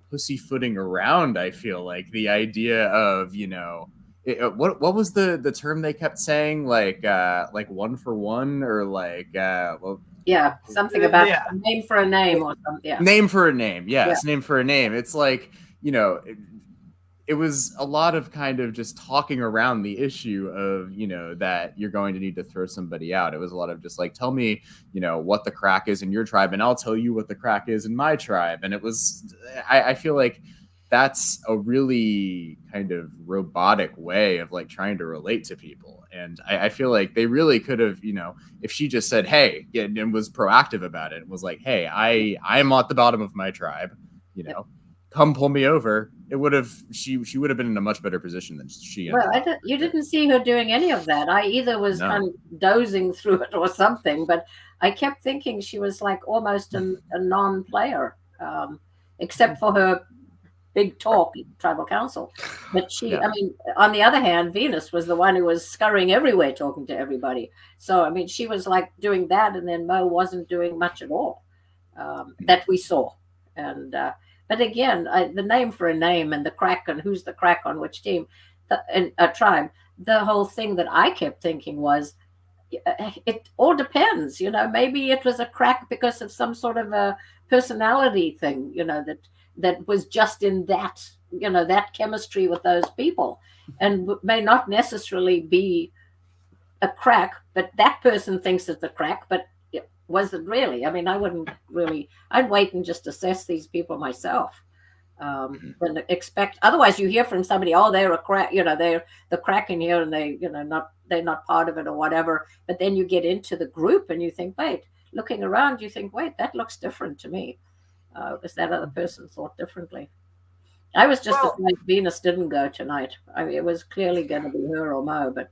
pussyfooting around. I feel like the idea of, you know, what was the term they kept saying, like 1 for 1, or like well, yeah, something about a name for a name or something. Yeah. Name for a name. Yes, name for a name. It's like, you know, it was a lot of kind of just talking around the issue of, you know, that you're going to need to throw somebody out. It was a lot of just like, tell me, you know, what the crack is in your tribe, and I'll tell you what the crack is in my tribe. And it was, I feel like that's a really kind of robotic way of like trying to relate to people. And I feel like they really could have, you know, if she just said, hey, and was proactive about it, and was like, hey, I'm at the bottom of my tribe, you know, come pull me over. It would have, she would have been in a much better position than she. Well, you didn't see her doing any of that. I either was kind of dozing through it or something, but I kept thinking she was like almost a non-player, except for her big talk at tribal council. But she, I mean, on the other hand, Venus was the one who was scurrying everywhere talking to everybody. So, I mean, she was like doing that, and then Mo wasn't doing much at all that we saw. And but again, the name for a name and the crack and who's the crack on which team, and a tribe, the whole thing that I kept thinking was, it all depends. You know, maybe it was a crack because of some sort of a personality thing, you know, that was just in that, you know, that chemistry with those people, and may not necessarily be a crack, but that person thinks it's a crack, but was it really? I mean, I wouldn't really, I'd wait and just assess these people myself. Than expect, otherwise you hear from somebody, oh, they're a crack, you know, they're the crack in here, and they, you know, they're not part of it or whatever. But then you get into the group and you think, wait, looking around, you think, wait, that looks different to me. Because that other person thought differently. I was just surprised Venus didn't go tonight. I mean, it was clearly going to be her or Mo, but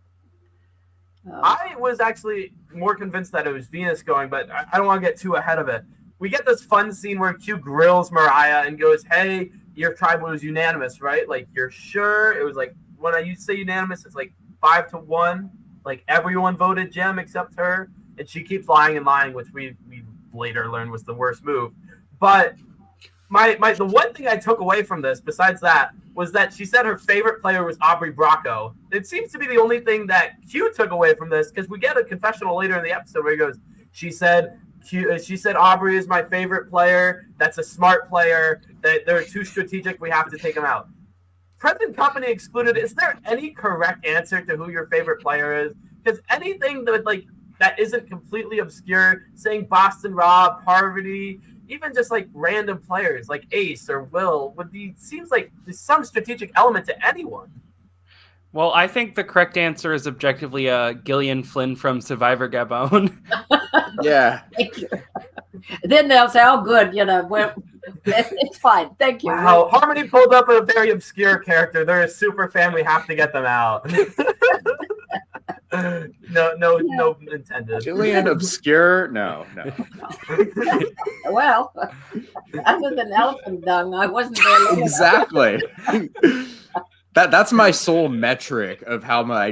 I was actually more convinced that it was Venus going, but I don't want to get too ahead of it. We get this fun scene where Q grills Mariah and goes, hey, your tribe was unanimous, right? Like, you're sure? It was like, when I say unanimous, it's like 5-1. Like, everyone voted Gem except her. And she keeps lying and lying, which we later learned was the worst move. But the one thing I took away from this, besides that, was that she said her favorite player was Aubrey Bracco. It seems to be the only thing that Q took away from this, because we get a confessional later in the episode where he goes, she said Aubrey is my favorite player. That's a smart player. They're too strategic. We have to take them out. Present company excluded. Is there any correct answer to who your favorite player is? Because anything that isn't completely obscure, saying Boston Rob, Parvati, even just like random players like Ace or Will seems like there's some strategic element to anyone. Well, I think the correct answer is objectively Gillian Flynn from Survivor Gabon. Yeah. Thank you. Then they'll say, oh, good, you know, it's fine. Thank you. Wow, Harmony pulled up a very obscure character. They're a super fan. We have to get them out. No intended. Gillian obscure? No. Well, other than elephant dung, I wasn't there. Exactly. That's my sole metric of how I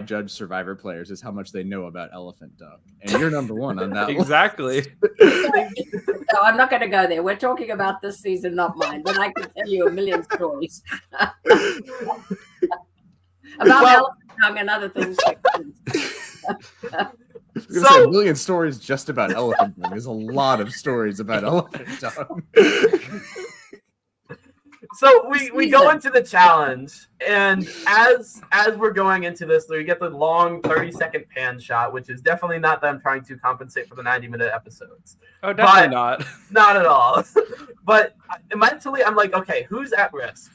judge Survivor players, is how much they know about elephant dung. And you're number one on that. Exactly. No, I'm not going to go there. We're talking about this season, not mine. But I can tell you a million stories about elephant dung and other things. A million stories just about elephant dung. There's a lot of stories about elephant dung. So we go into the challenge, and as we're going into this, we get the long 30-second pan shot, which is definitely not them trying to compensate for the 90-minute episodes. Oh, definitely not. Not at all. But mentally, I'm like, okay, who's at risk?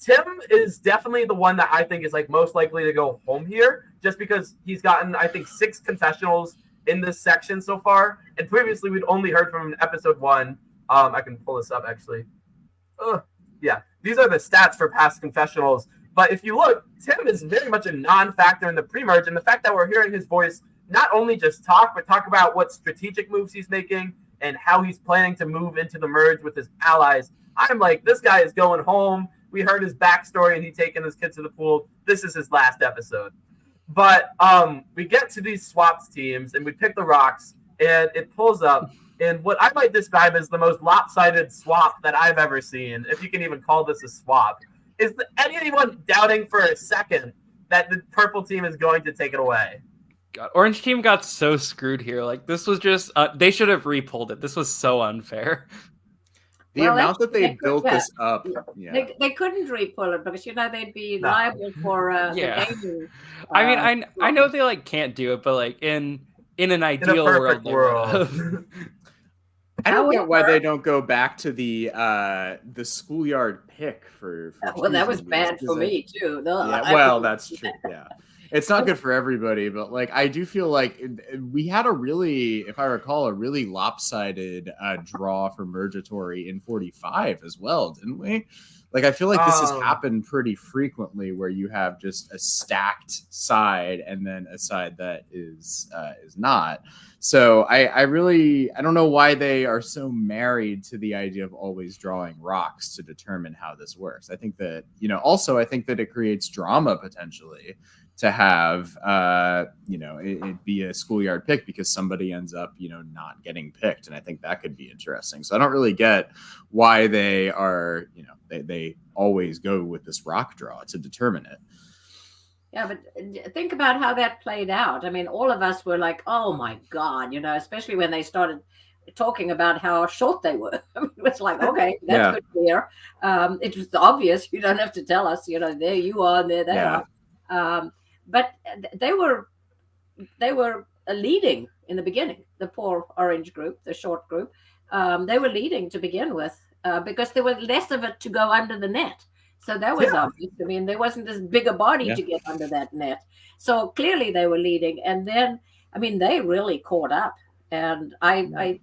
Tim is definitely the one that I think is like most likely to go home here, just because he's gotten, I think, 6 confessionals in this section so far, and previously we'd only heard from him in episode 1. I can pull this up actually. Yeah, these are the stats for past confessionals. But if you look, Tim is very much a non-factor in the pre-merge, and the fact that we're hearing his voice not only just talk, but talk about what strategic moves he's making and how he's planning to move into the merge with his allies. I'm like, this guy is going home. We heard his backstory, and he taking his kids to the pool. This is his last episode. But we get to these swaps teams, and we pick the rocks, and it pulls up. And what I might describe as the most lopsided swap that I've ever seen, if you can even call this a swap, is anyone doubting for a second that the purple team is going to take it away? God, Orange team got so screwed here. Like, this was just they should have repulled it. This was so unfair. The amount that they built this up, they couldn't repull it because they'd be liable for the gaming. I mean, I know they like can't do it, but like in an ideal world. I don't get why they don't go back to the schoolyard pick for well, that was bad for me too. No, yeah, well, that's true. Yeah, it's not good for everybody, but like I do feel like we had if I recall, a really lopsided draw for Mergatory in 45 as well, didn't we? Like, I feel like this has happened pretty frequently where you have just a stacked side and then a side that is not. So I don't know why they are so married to the idea of always drawing rocks to determine how this works. I think that, also I think that it creates drama potentially to have, it be a schoolyard pick because somebody ends up, not getting picked. And I think that could be interesting. So I don't really get why they are, they always go with this rock draw to determine it. Yeah, but think about how that played out. I mean, all of us were like, oh my God, especially when they started talking about how short they were. I mean, it was like, okay, that's good to hear. It was obvious. You don't have to tell us, there you are and there they are. But they were leading in the beginning, the poor orange group, the short group. They were leading to begin with because there was less of it to go under the net. So that was obvious. I mean, there wasn't this bigger body to get under that net. So clearly they were leading. And then, I mean, they really caught up. And I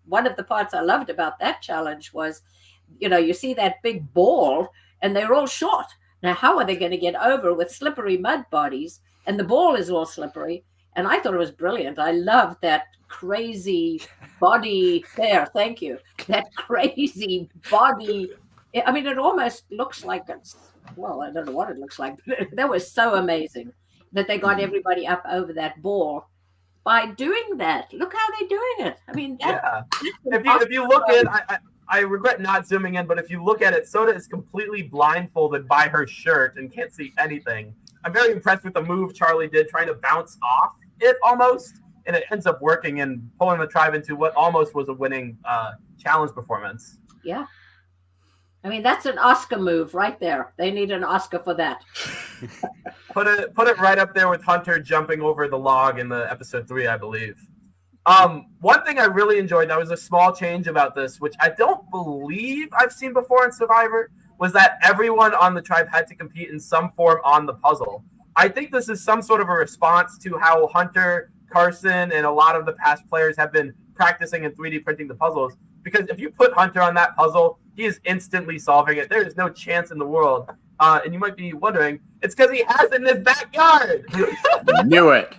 one of the parts I loved about that challenge was, you see that big ball and they're all short. Now, how are they going to get over with slippery mud bodies? And the ball is all slippery. And I thought it was brilliant. I loved that crazy body there. Thank you. That crazy body. I mean, it almost looks like I don't know what it looks like. But that was so amazing that they got everybody up over that ball by doing that. Look how they're doing it. I mean, if you look at I regret not zooming in, but if you look at it, Soda is completely blindfolded by her shirt and can't see anything. I'm very impressed with the move Charlie did, trying to bounce off it almost, and it ends up working and pulling the tribe into what almost was a winning challenge performance. Yeah. I mean, that's an Oscar move right there. They need an Oscar for that. Put it right up there with Hunter jumping over the log in the episode 3, I believe. One thing I really enjoyed, that was a small change about this, which I don't believe I've seen before in Survivor, was that everyone on the tribe had to compete in some form on the puzzle. I think this is some sort of a response to how Hunter, Carson, and a lot of the past players have been practicing and 3D printing the puzzles. Because if you put Hunter on that puzzle, he is instantly solving it. There is no chance in the world. And you might be wondering, it's because he has it in his backyard. Knew it.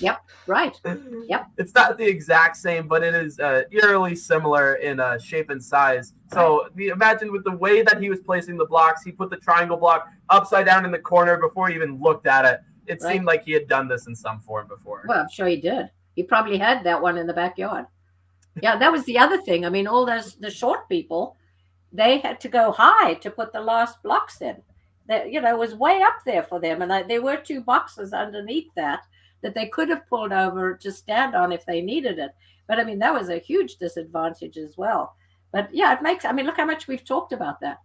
Yep, right. Yep. It's not the exact same, but it is eerily similar in shape and size. So imagine with the way that he was placing the blocks, he put the triangle block upside down in the corner before he even looked at it. It seemed like he had done this in some form before. Well, I'm sure he did. He probably had that one in the backyard. Yeah, that was the other thing. I mean, all the short people, they had to go high to put the last blocks in. That, it was way up there for them. And there were 2 boxes underneath that they could have pulled over to stand on if they needed it. But I mean, that was a huge disadvantage as well. But yeah, look how much we've talked about that.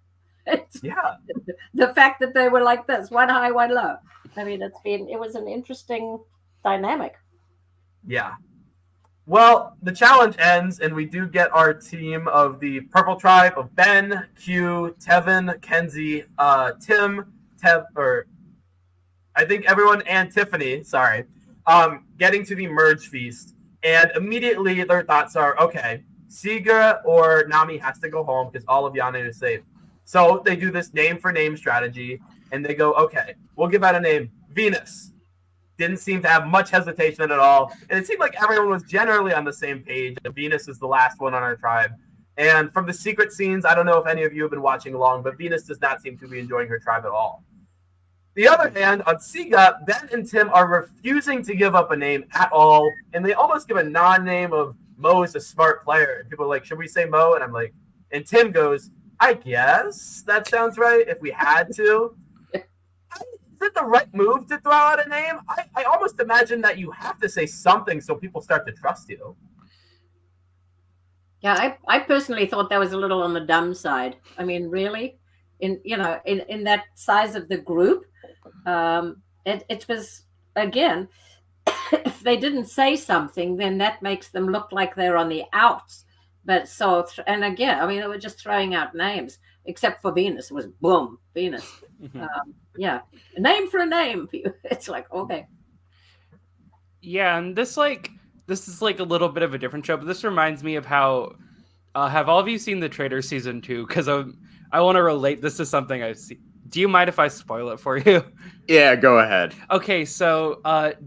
The fact that they were like this, one high, one low. I mean, it was an interesting dynamic. Yeah. Well, the challenge ends, and we do get our team of the Purple Tribe of Ben, Q, Tevin, Kenzie, Tim, I think everyone, and Tiffany, getting to the merge feast. And immediately their thoughts are, okay, Siga or Nami has to go home because all of Yane is safe. So they do this name for name strategy, and they go, okay, we'll give out a name, Venus. Didn't seem to have much hesitation at all, and it seemed like everyone was generally on the same page. Venus is the last one on our tribe. And from the secret scenes, I don't know if any of you have been watching along, but Venus does not seem to be enjoying her tribe at all. The other hand, on Siga, Ben and Tim are refusing to give up a name at all, and they almost give a non-name of Mo is a smart player. And people are like, should we say Mo? And I'm like, and Tim goes, I guess that sounds right if we had to. Is it the right move to throw out a name? I almost imagine that you have to say something so people start to trust you. Yeah, I personally thought that was a little on the dumb side. I mean, really, in that size of the group, it was, again, if they didn't say something, then that makes them look like they're on the outs. But so, and again, I mean, they were just throwing out names, except for Venus. It was boom, Venus. Yeah, a name for a name. It's like, okay. Yeah, and this is like a little bit of a different show, but this reminds me of how have all of you seen The Traitor season 2? Because I want to relate this to something I've seen. Do you mind if I spoil it for you? Yeah, go ahead. Okay, so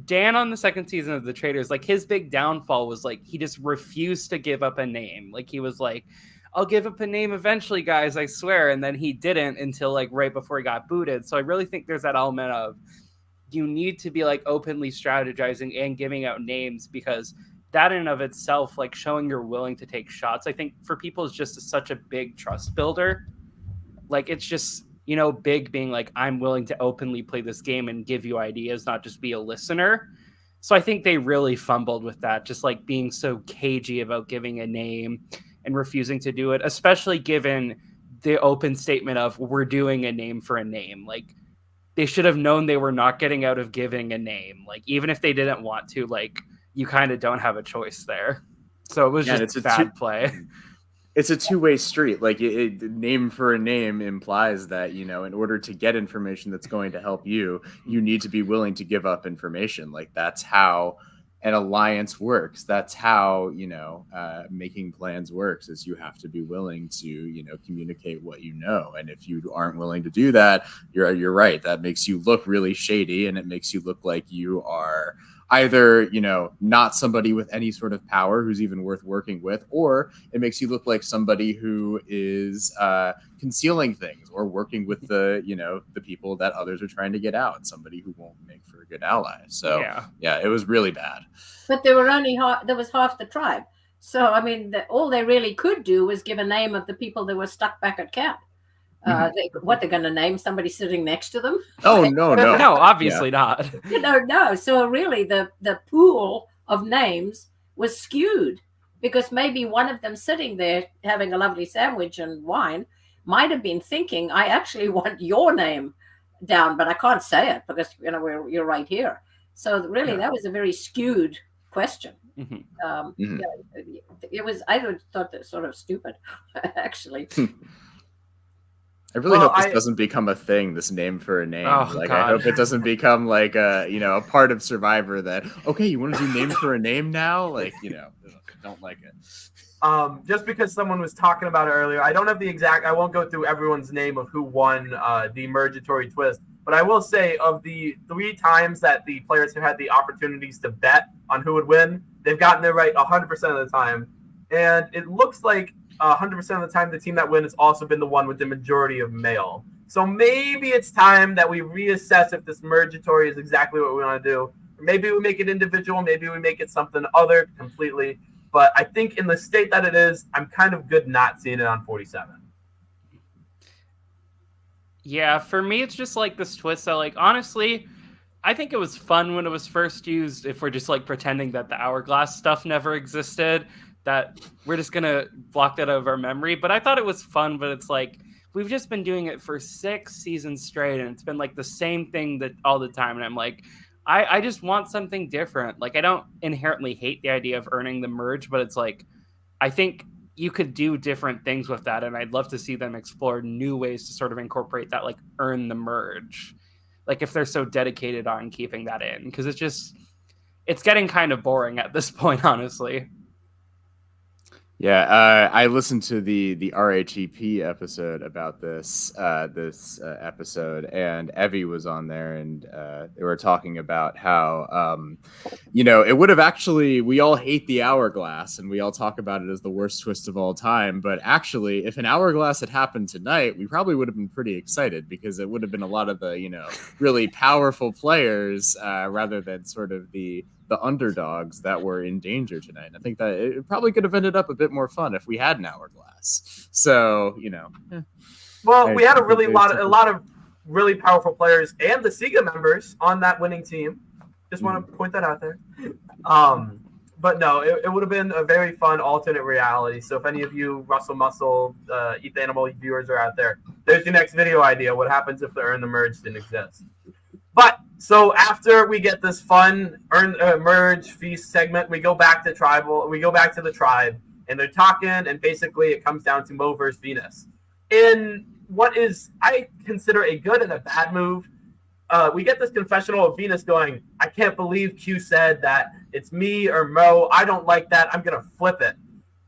Dan on the second season of The Traitors, like his big downfall was like he just refused to give up a name. Like he was like, I'll give up a name eventually, guys, I swear. And then he didn't until like right before he got booted. So I really think there's that element of you need to be like openly strategizing and giving out names, because that in and of itself, like showing you're willing to take shots, I think for people is just such a big trust builder. Like it's just, you know, big being like, I'm willing to openly play this game and give you ideas, not just be a listener. So I think they really fumbled with that, just like being so cagey about giving a name and refusing to do it, especially given the open statement of we're doing a name for a name. Like they should have known they were not getting out of giving a name. Like even if they didn't want to, like you kind of don't have a choice there. So it was just a bad play. It's a two-way street. Like name for a name implies that, you know, in order to get information that's going to help you, you need to be willing to give up information. Like that's how an alliance works. That's how, you know, making plans works, is you have to be willing to, you know, communicate what you know. And if you aren't willing to do that, you're right. That makes you look really shady, and it makes you look like you are either, you know, not somebody with any sort of power who's even worth working with, or it makes you look like somebody who is concealing things or working with the, you know, the people that others are trying to get out, somebody who won't make for a good ally. So yeah, it was really bad. But there were only there was half the tribe. So, I mean, all they really could do was give a name of the people that were stuck back at camp. What they're going to name somebody sitting next to them? Oh no, obviously not. No. So really, the pool of names was skewed, because maybe one of them sitting there having a lovely sandwich and wine might have been thinking, "I actually want your name down, but I can't say it because you know you're right here." So really, that was a very skewed question. It was. I thought that sort of stupid, actually. I really hope this doesn't become a thing, this name for a name. God. I hope it doesn't become like a part of Survivor that, okay, you want to do name for a name now? Like, you know, don't like it. Just because someone was talking about it earlier, I don't have the exact, I won't go through everyone's name of who won the Mergatory twist, but I will say of the 3 times that the players have had the opportunities to bet on who would win, they've gotten it right 100% of the time. And it looks like 100% of the time, the team that wins has also been the one with the majority of male. So maybe it's time that we reassess if this Mergatory is exactly what we want to do. Maybe we make it individual. Maybe we make it something other completely. But I think in the state that it is, I'm kind of good not seeing it on 47. Yeah, for me, it's just like this twist that, like, honestly, I think it was fun when it was first used. If we're just like pretending that the hourglass stuff never existed, that we're just gonna block that out of our memory. But I thought it was fun, but it's like we've just been doing it for 6 seasons straight, and it's been like the same thing that all the time. And I'm like, I just want something different. Like I don't inherently hate the idea of earning the merge, but it's like I think you could do different things with that, and I'd love to see them explore new ways to sort of incorporate that, like earn the merge. Like if they're so dedicated on keeping that in, because it's getting kind of boring at this point, honestly. Yeah, I listened to the RHEP episode about this episode, and Evie was on there, and they were talking about how it would have actually, we all hate the hourglass, and we all talk about it as the worst twist of all time. But actually, if an hourglass had happened tonight, we probably would have been pretty excited because it would have been a lot of the really powerful players rather than sort of the underdogs that were in danger tonight. And I think that it probably could have ended up a bit more fun if we had an hourglass. So, Well, we had a lot of really powerful players and the SIGA members on that winning team. Just want to point that out there. But no, it would have been a very fun alternate reality. So if any of you Russell Muscle, Eat the Animal viewers are out there, there's your next video idea. What happens if the Earn the Merge didn't exist? But so after we get this fun merge feast segment, we go back to the tribe, and they're talking, and basically it comes down to Mo versus Venus. In what is, I consider, a good and a bad move, we get this confessional of Venus going, I can't believe Q said that it's me or Mo. I don't like that. I'm going to flip it.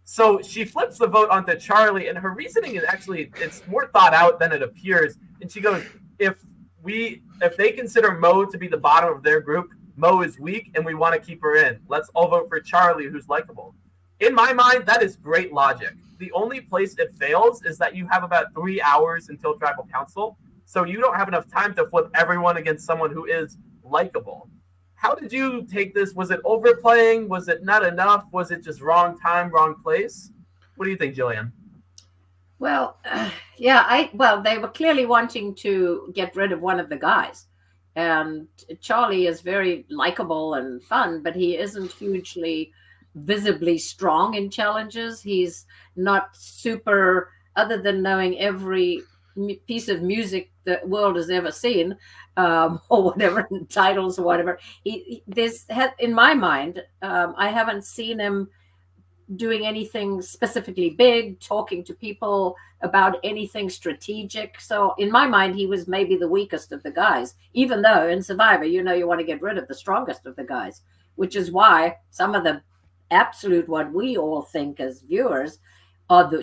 So she flips the vote onto Charlie, and her reasoning is actually, it's more thought out than it appears. And she goes, if they consider Mo to be the bottom of their group, Mo is weak and we want to keep her in. Let's all vote for Charlie, who's likable. In my mind, that is great logic. The only place it fails is that you have about 3 hours until tribal council, so you don't have enough time to flip everyone against someone who is likable. How did you take this? Was it overplaying? Was it not enough? Was it just wrong time, wrong place? What do you think, Gillian? Well, they were clearly wanting to get rid of one of the guys. And Charlie is very likable and fun, but he isn't hugely visibly strong in challenges. He's not super, other than knowing every piece of music the world has ever seen, or whatever, titles or whatever. In my mind, I haven't seen him doing anything specifically big, talking to people about anything strategic. So in my mind, he was maybe the weakest of the guys, even though in Survivor, you want to get rid of the strongest of the guys, which is why some of the absolute, what we all think as viewers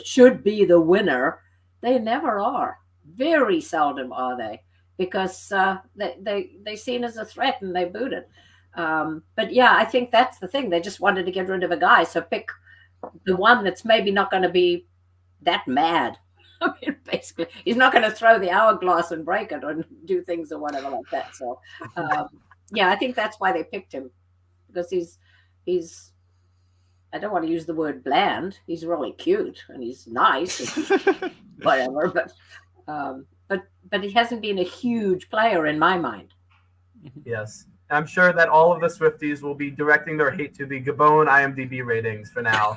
should be the winner, they never are. Very seldom are they, because they seen as a threat and they booted. But yeah, I think that's the thing. They just wanted to get rid of a guy, so pick the one that's maybe not going to be that mad. I mean, basically, he's not going to throw the hourglass and break it or do things or whatever like that. So, I think that's why they picked him, because he's. I don't want to use the word bland. He's really cute and he's nice, and whatever. But he hasn't been a huge player in my mind. Yes. I'm sure that all of the Swifties will be directing their hate to the Gabon IMDb ratings for now.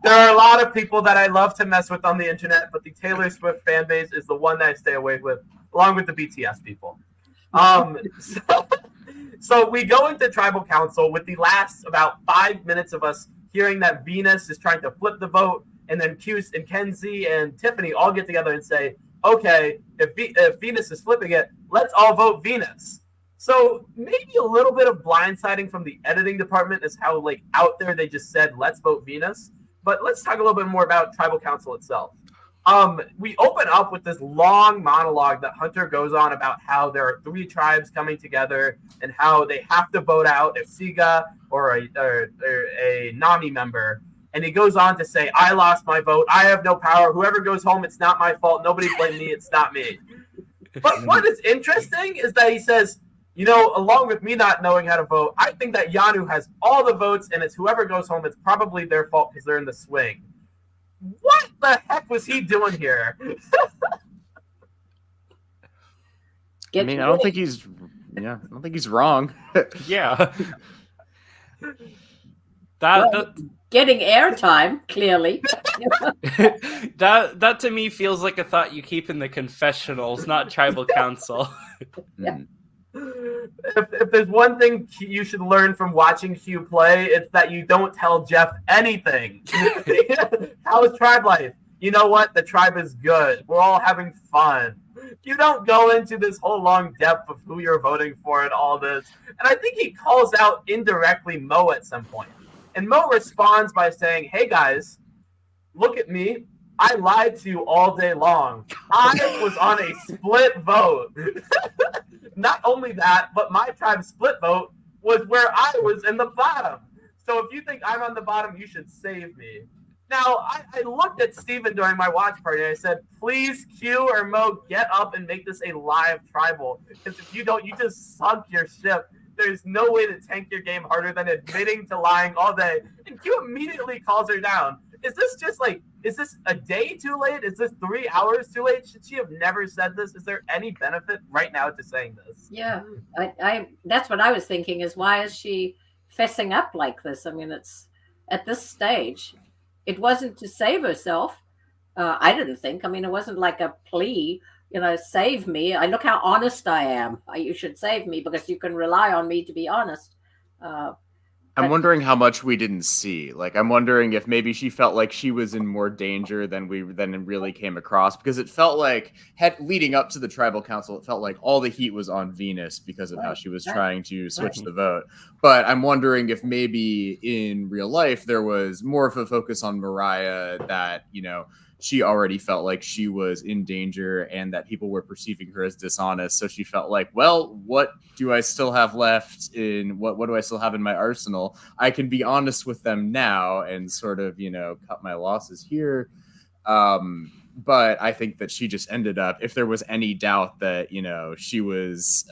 There are a lot of people that I love to mess with on the internet, but the Taylor Swift fan base is the one that I stay away with, along with the BTS people. So we go into tribal council with the last about 5 minutes of us hearing that Venus is trying to flip the vote, and then Cuse and Kenzie and Tiffany all get together and say, okay, if Venus is flipping it, let's all vote Venus. So maybe a little bit of blindsiding from the editing department is how out there they just said, let's vote Venus. But let's talk a little bit more about tribal council itself. We open up with this long monologue that Hunter goes on about how there are 3 tribes coming together and how they have to vote out a SIGA or a NAMI member. And he goes on to say, I lost my vote. I have no power. Whoever goes home, it's not my fault. Nobody blame me. It's not me. But what is interesting is that he says, along with me not knowing how to vote, I think that Yanu has all the votes, and it's whoever goes home, it's probably their fault because they're in the swing. What the heck was he doing here? I don't think he's wrong. Yeah. Getting airtime, clearly. that to me feels like a thought you keep in the confessionals, not tribal council. Yeah. If there's one thing you should learn from watching Hugh play, it's that you don't tell Jeff anything. How is tribe life? You know what? The tribe is good. We're all having fun. You don't go into this whole long depth of who you're voting for and all this. And I think he calls out indirectly Mo at some point. And Mo responds by saying, "Hey guys, look at me. I lied to you all day long. I was on a split vote. Not only that, but my tribe's split vote was where I was in the bottom. So if you think I'm on the bottom, you should save me." Now, I looked at Steven during my watch party and I said, please, Q or Mo, get up and make this a live tribal. Because if you don't, you just sunk your ship. There's no way to tank your game harder than admitting to lying all day. And Q immediately calls her down. Is this just like, is this a day too late? Is this 3 hours too late? Should she have never said this? Is there any benefit right now to saying this? Yeah, I that's what I was thinking, is why is she fessing up like this? I mean, it's at this stage, it wasn't to save herself. I didn't think. I mean, it wasn't like a plea, save me. I look how honest I am. You should save me because you can rely on me to be honest. I'm wondering how much we didn't see. Like, I'm wondering if maybe she felt like she was in more danger than it really came across, because it felt like leading up to the tribal council, it felt like all the heat was on Venus because of how she was trying to switch the vote. But I'm wondering if maybe in real life there was more of a focus on Mariah, that, she already felt like she was in danger and that people were perceiving her as dishonest. So she felt like, well, what do I still have left what do I still have in my arsenal? I can be honest with them now and sort of, cut my losses here. But I think that she just ended up, if there was any doubt that, she was,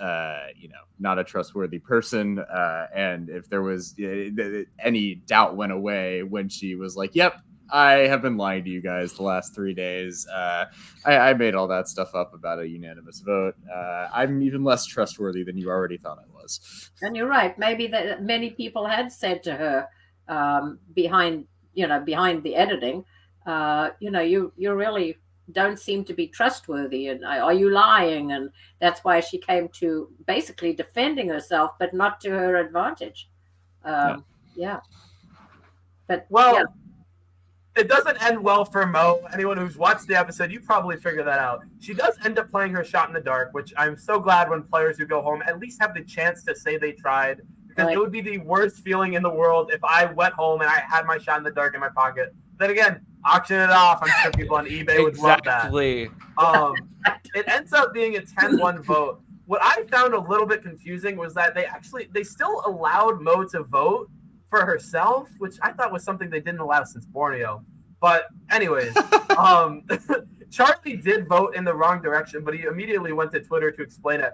not a trustworthy person. And if there was any doubt went away when she was like, yep, I have been lying to you guys the last 3 days. I made all that stuff up about a unanimous vote. I'm even less trustworthy than you already thought I was. And you're right. Maybe that many people had said to her behind the editing, you really don't seem to be trustworthy, and are you lying? And that's why she came to basically defending herself, but not to her advantage. Yeah. But well. It doesn't end well for Mo. Anyone who's watched the episode, you probably figured that out. She does end up playing her shot in the dark, which I'm so glad when players who go home at least have the chance to say they tried. Because it would be the worst feeling in the world if I went home and I had my shot in the dark in my pocket. Then again, auction it off. I'm sure people on eBay would love that. It ends up being a 10-1 vote. What I found a little bit confusing was that they still allowed Mo to vote for herself, which I thought was something they didn't allow since Borneo. But anyways, Charlie did vote in the wrong direction, but he immediately went to Twitter to explain it.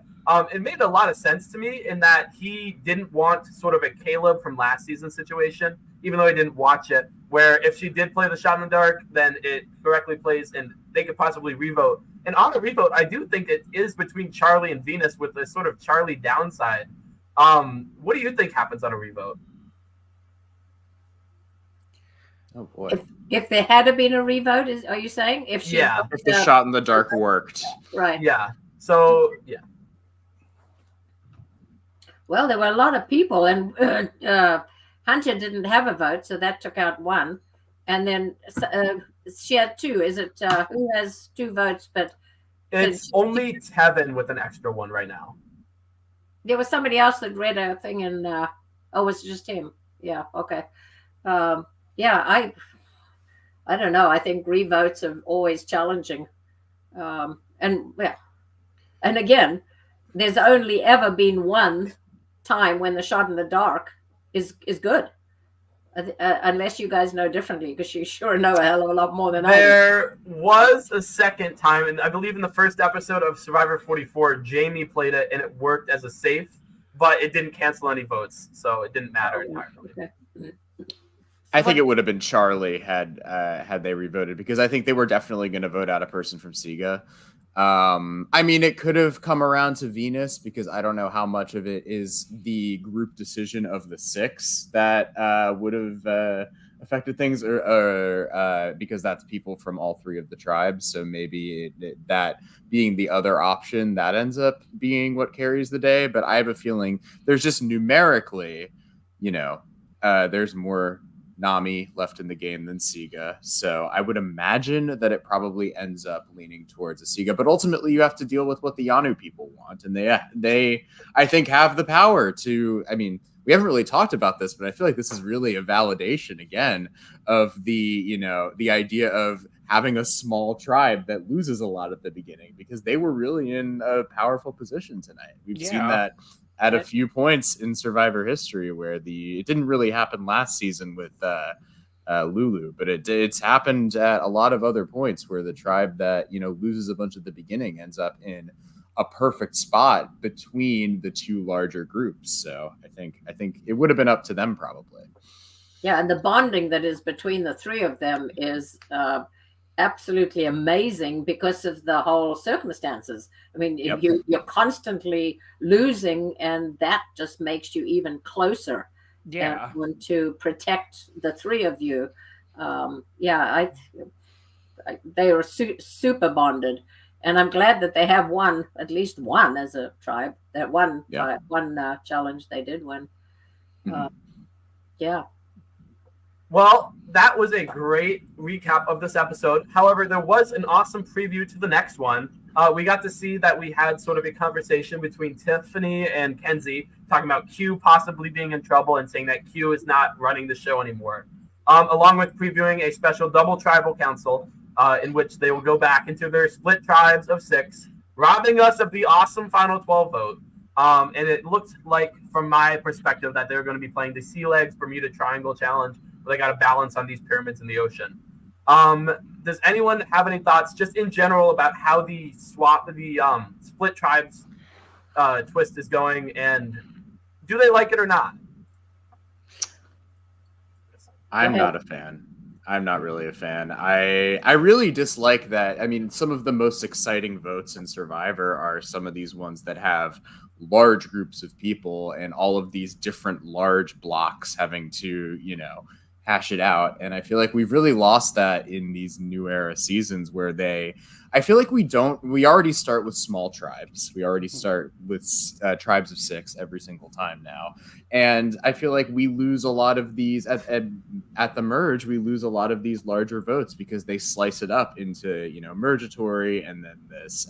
It made a lot of sense to me in that he didn't want sort of a Caleb from last season's situation, even though he didn't watch it, where if she did play the shot in the dark, then it correctly plays and they could possibly revote. And on a revote, I do think it is between Charlie and Venus with a sort of Charlie downside. What do you think happens on a revote? Oh boy! If there had been a revote, are you saying? If the shot in the dark worked, right? Yeah. So yeah. Well, there were a lot of people, and Hunter didn't have a vote, so that took out one, and then she had two. Is it who has 2 votes? But it's only Tevin with an extra one right now. There was somebody else that read a thing, and it was just him. Yeah. Okay. Yeah, I don't know. I think revotes are always challenging. And again, there's only ever been one time when the shot in the dark is good. Unless you guys know differently, because you sure know a hell of a lot more than I do. There was a second time, and I believe in the first episode of Survivor 44, Jamie played it, and it worked as a safe, but it didn't cancel any votes, so it didn't matter entirely. Okay. I think it would have been Charlie had they revoted, because I think they were definitely going to vote out a person from Siga. I mean, it could have come around to Venus, because I don't know how much of it is the group decision of the 6 that would have affected things, or because that's people from all 3 of the tribes. So maybe that being the other option, that ends up being what carries the day. But I have a feeling there's just numerically, there's more Nami left in the game than Siga. So I would imagine that it probably ends up leaning towards a Siga. But ultimately, you have to deal with what the Yanu people want. And they I think, have the power to, I mean, we haven't really talked about this, but I feel like this is really a validation again of the idea of having a small tribe that loses a lot at the beginning, because they were really in a powerful position tonight. We've seen that at a few points in Survivor history where it didn't really happen last season with Lulu, but it's happened at a lot of other points where the tribe that loses a bunch at the beginning ends up in a perfect spot between the two larger groups. So I think it would have been up to them probably. Yeah, and the bonding that is between the three of them is absolutely amazing because of the whole circumstances. I mean, you're constantly losing, and that just makes you even closer. Yeah, and want to protect the three of you. They are super bonded, and I'm glad that they have at least one as a tribe. That one challenge they did win. Yeah. Well, that was a great recap of this episode. However, there was an awesome preview to the next one. We got to see that we had sort of a conversation between Tiffany and Kenzie talking about Q possibly being in trouble and saying that Q is not running the show anymore, along with previewing a special double tribal council in which they will go back into their split tribes of 6, robbing us of the awesome final 12 vote. And it looked like, from my perspective, that they're going to be playing the Sea Legs Bermuda Triangle Challenge, where they got to balance on these pyramids in the ocean. Does anyone have any thoughts just in general about how the split tribes twist is going, and do they like it or not? I'm not a fan. I'm not really a fan. I really dislike that. I mean, some of the most exciting votes in Survivor are some of these ones that have large groups of people and all of these different large blocks having to, hash it out. And I feel like we've really lost that in these new era seasons where I feel like we already start with small tribes. We already start with tribes of 6 every single time now. And I feel like we lose a lot of these at the merge. We lose a lot of these larger votes because they slice it up into, mergatory and then this.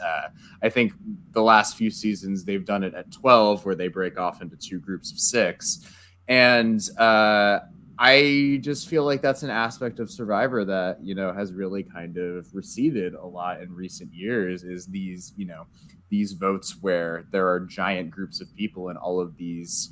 I think the last few seasons they've done it at 12 where they break off into 2 groups of 6. And I just feel like that's an aspect of Survivor that, has really kind of receded a lot in recent years, is these, these votes where there are giant groups of people and all of these,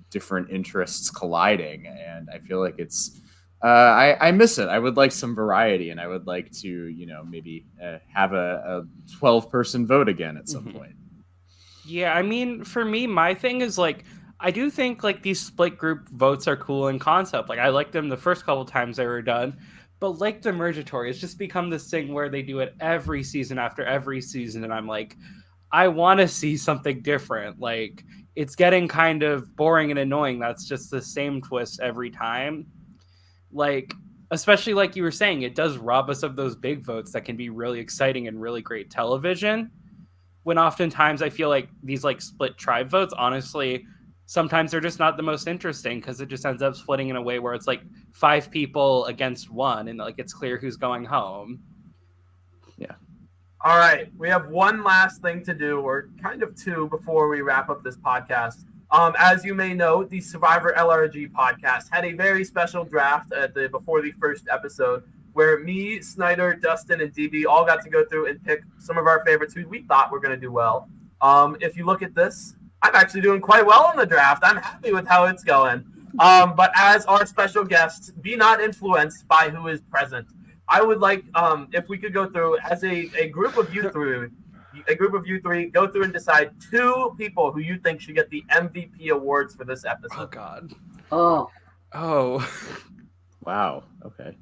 different interests colliding. And I feel like it's, I miss it. I would like some variety, and I would like to, maybe have a 12-person vote again at some point. Yeah, I mean, for me, my thing is I do think these split group votes are cool in concept. I liked them the first couple times they were done, but the mergatory, it's just become this thing where they do it every season after every season, and I'm I want to see something different. It's getting kind of boring and annoying. That's just the same twist every time. Especially like you were saying, it does rob us of those big votes that can be really exciting and really great television. When oftentimes I feel like these split tribe votes, honestly, sometimes they're just not the most interesting because it just ends up splitting in a way where it's 5 people against 1 and it's clear who's going home. Yeah. All right. We have one last thing to do, or kind of 2, before we wrap up this podcast. As you may know, the Survivor LRG podcast had a very special draft before the first episode where me, Snyder, Dustin, and DB all got to go through and pick some of our favorites who we thought were going to do well. If you look at this, I'm actually doing quite well in the draft. I'm happy with how it's going. But as our special guest, be not influenced by who is present. I would like, if we could go through as a group of you three, go through and decide 2 people who you think should get the MVP awards for this episode. Oh, God. Oh. Wow. Okay.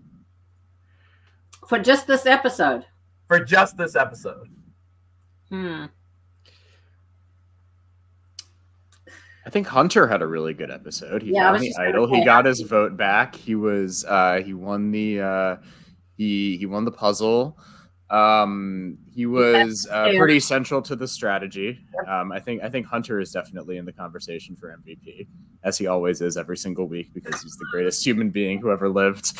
For just this episode. For just this episode. I think Hunter had a really good episode. He found the idol. He got his vote back. He was he won the he won the puzzle. He was pretty central to the strategy. I think Hunter is definitely in the conversation for MVP, as he always is every single week, because he's the greatest human being who ever lived.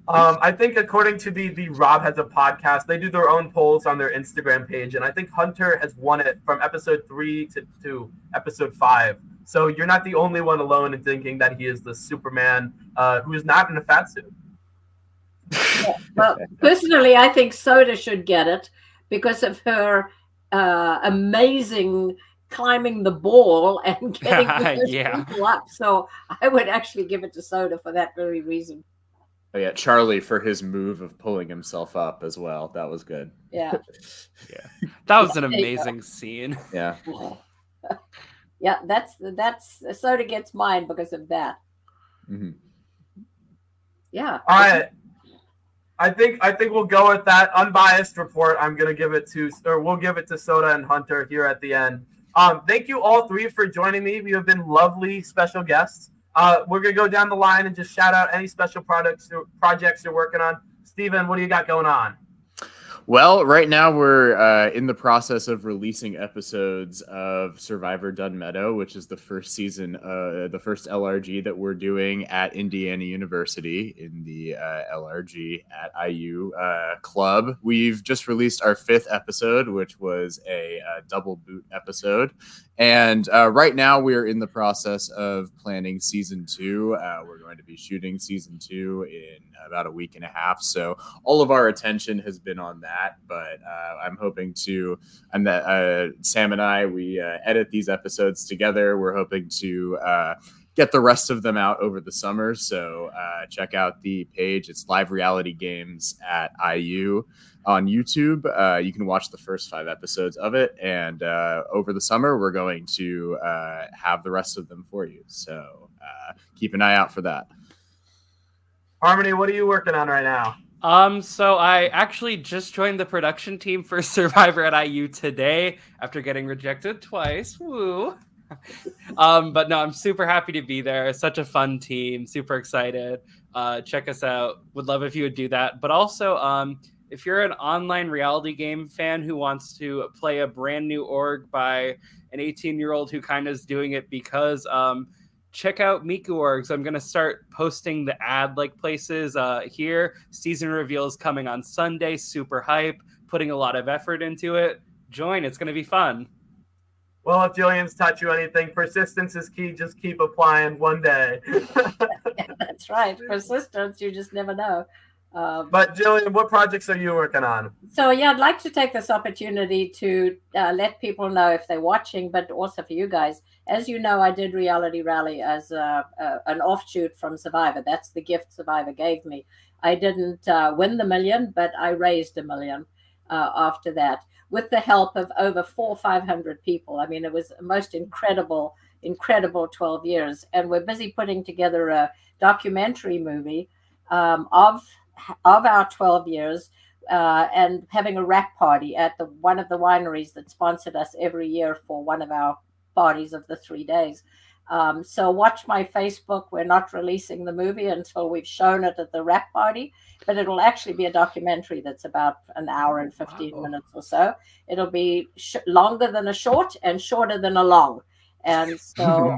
I think according to the Rob Has a Podcast, they do their own polls on their Instagram page, and I think Hunter has won it from episode 3 to episode 5. So you're not the only one alone in thinking that he is the Superman who is not in a fat suit. Well, personally, I think Soda should get it because of her amazing climbing the ball and getting Yeah. people up. So I would actually give it to Soda for that very reason. Oh yeah, Charlie for his move of pulling himself up as well. That was good. Yeah. Yeah. That was an There you go. amazing scene. Yeah. Yeah, that's Soda gets mine because of that. Mhm. Yeah. All right. I think we'll go with that unbiased report. I'm gonna give it to, or we'll give it to Soda and Hunter here at the end. Thank you all three for joining me. You have been lovely special guests. We're gonna go down the line and just shout out any special projects you're working on. Steven, what do you got going on? Well, right now we're in the process of releasing episodes of Survivor Dun Meadow, which is the first season, the first LRG that we're doing at Indiana University in the LRG at IU club. We've just released our 5th episode, which was a double boot episode. And right now we're in the process of planning season 2. We're going to be shooting season 2 in about a week and a half. So all of our attention has been on that. But I'm hoping to, Sam and I, we edit these episodes together. We're hoping to get the rest of them out over the summer. So check out the page. It's Live Reality Games at IU on YouTube. You can watch the first 5 episodes of it. And over the summer, we're going to have the rest of them for you. So keep an eye out for that. Harmony, what are you working on right now? So I actually just joined the production team for Survivor at IU today after getting rejected twice. Woo. But no, I'm super happy to be there. Such a fun team. Super excited. Check us out. Would love if you would do that. But also, if you're an online reality game fan who wants to play a brand new org by an 18-year-old who kind of is doing it because check out Miku Orgs. I'm going to start posting the ad places here. Season reveal is coming on Sunday. Super hype. Putting a lot of effort into it. Join. It's going to be fun. Well, if Gillian's taught you anything, persistence is key. Just keep applying one day. That's right. Persistence, you just never know. But Gillian, what projects are you working on? So yeah, I'd like to take this opportunity to let people know if they're watching, but also for you guys. As you know, I did Reality Rally as an offshoot from Survivor. That's the gift Survivor gave me. I didn't win the million, but I raised $1 million after that with the help of over 400 or 500 people. I mean, it was a most incredible 12 years. And we're busy putting together a documentary movie of our 12 years and having a wrap party at one of the wineries that sponsored us every year for one of our parties of the 3 days. So watch my Facebook. We're not releasing the movie until we've shown it at the wrap party, but it'll actually be a documentary that's about an hour and 15 minutes or so. It'll be longer than a short and shorter than a long. And so,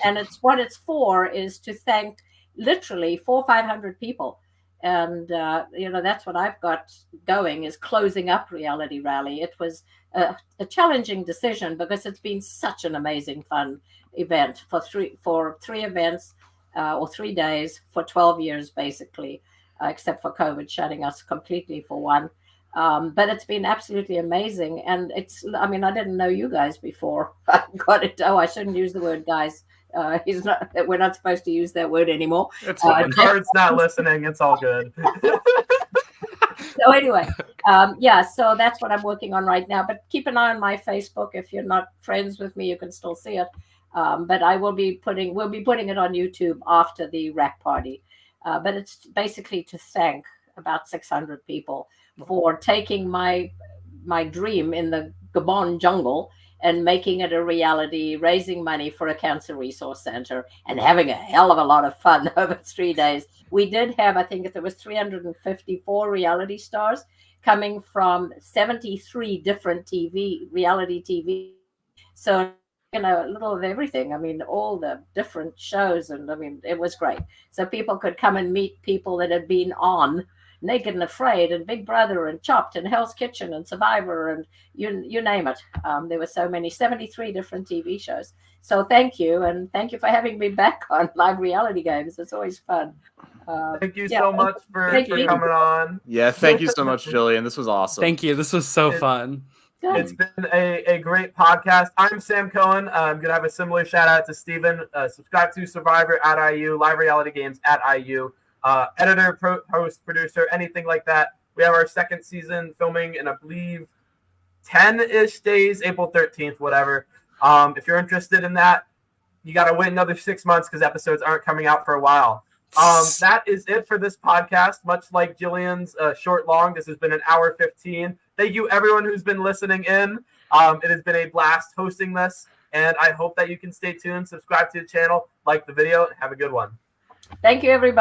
and it's what it's for is to thank literally 400 or 500 people. And, that's what I've got going is closing up Reality Rally. It was a challenging decision because it's been such an amazing, fun event for three events or 3 days for 12 years, basically, except for COVID shutting us completely for one. But it's been absolutely amazing. And I didn't know you guys before. I got it. Oh, I shouldn't use the word guys. We're not supposed to use that word anymore. Card's not listening. It's all good. So anyway, so that's what I'm working on right now. But keep an eye on my Facebook. If you're not friends with me, you can still see it. But we'll be putting it on YouTube after the wrap party. But it's basically to thank about 600 people for taking my dream in the Gabon jungle and making it a reality, raising money for a cancer resource center and having a hell of a lot of fun over 3 days. We did have, I think there was 354 reality stars coming from 73 different reality TV. So a little of everything. I mean, all the different shows, and I mean, it was great. So people could come and meet people that had been on Naked and Afraid and Big Brother and Chopped and Hell's Kitchen and Survivor and you name it. There were so many, 73 different TV shows. So thank you, and thank you for having me back on Live Reality Games. It's always fun. Thank you so much for coming on. Yeah, thank you so much, Gillian. This was awesome. Thank you. This was so fun. It's been a great podcast. I'm Sam Cohen. I'm going to have a similar shout out to Steven. Subscribe to Survivor at IU, Live Reality Games at IU, editor, host, producer, anything like that. We have our second season filming in, I believe, 10-ish days, April 13th, whatever. If you're interested in that, you got to wait another 6 months because episodes aren't coming out for a while. That is it for this podcast. Much like Gillian's short long, this has been an hour 15. Thank you, everyone who's been listening in. It has been a blast hosting this, and I hope that you can stay tuned, subscribe to the channel, like the video, and have a good one. Thank you, everybody.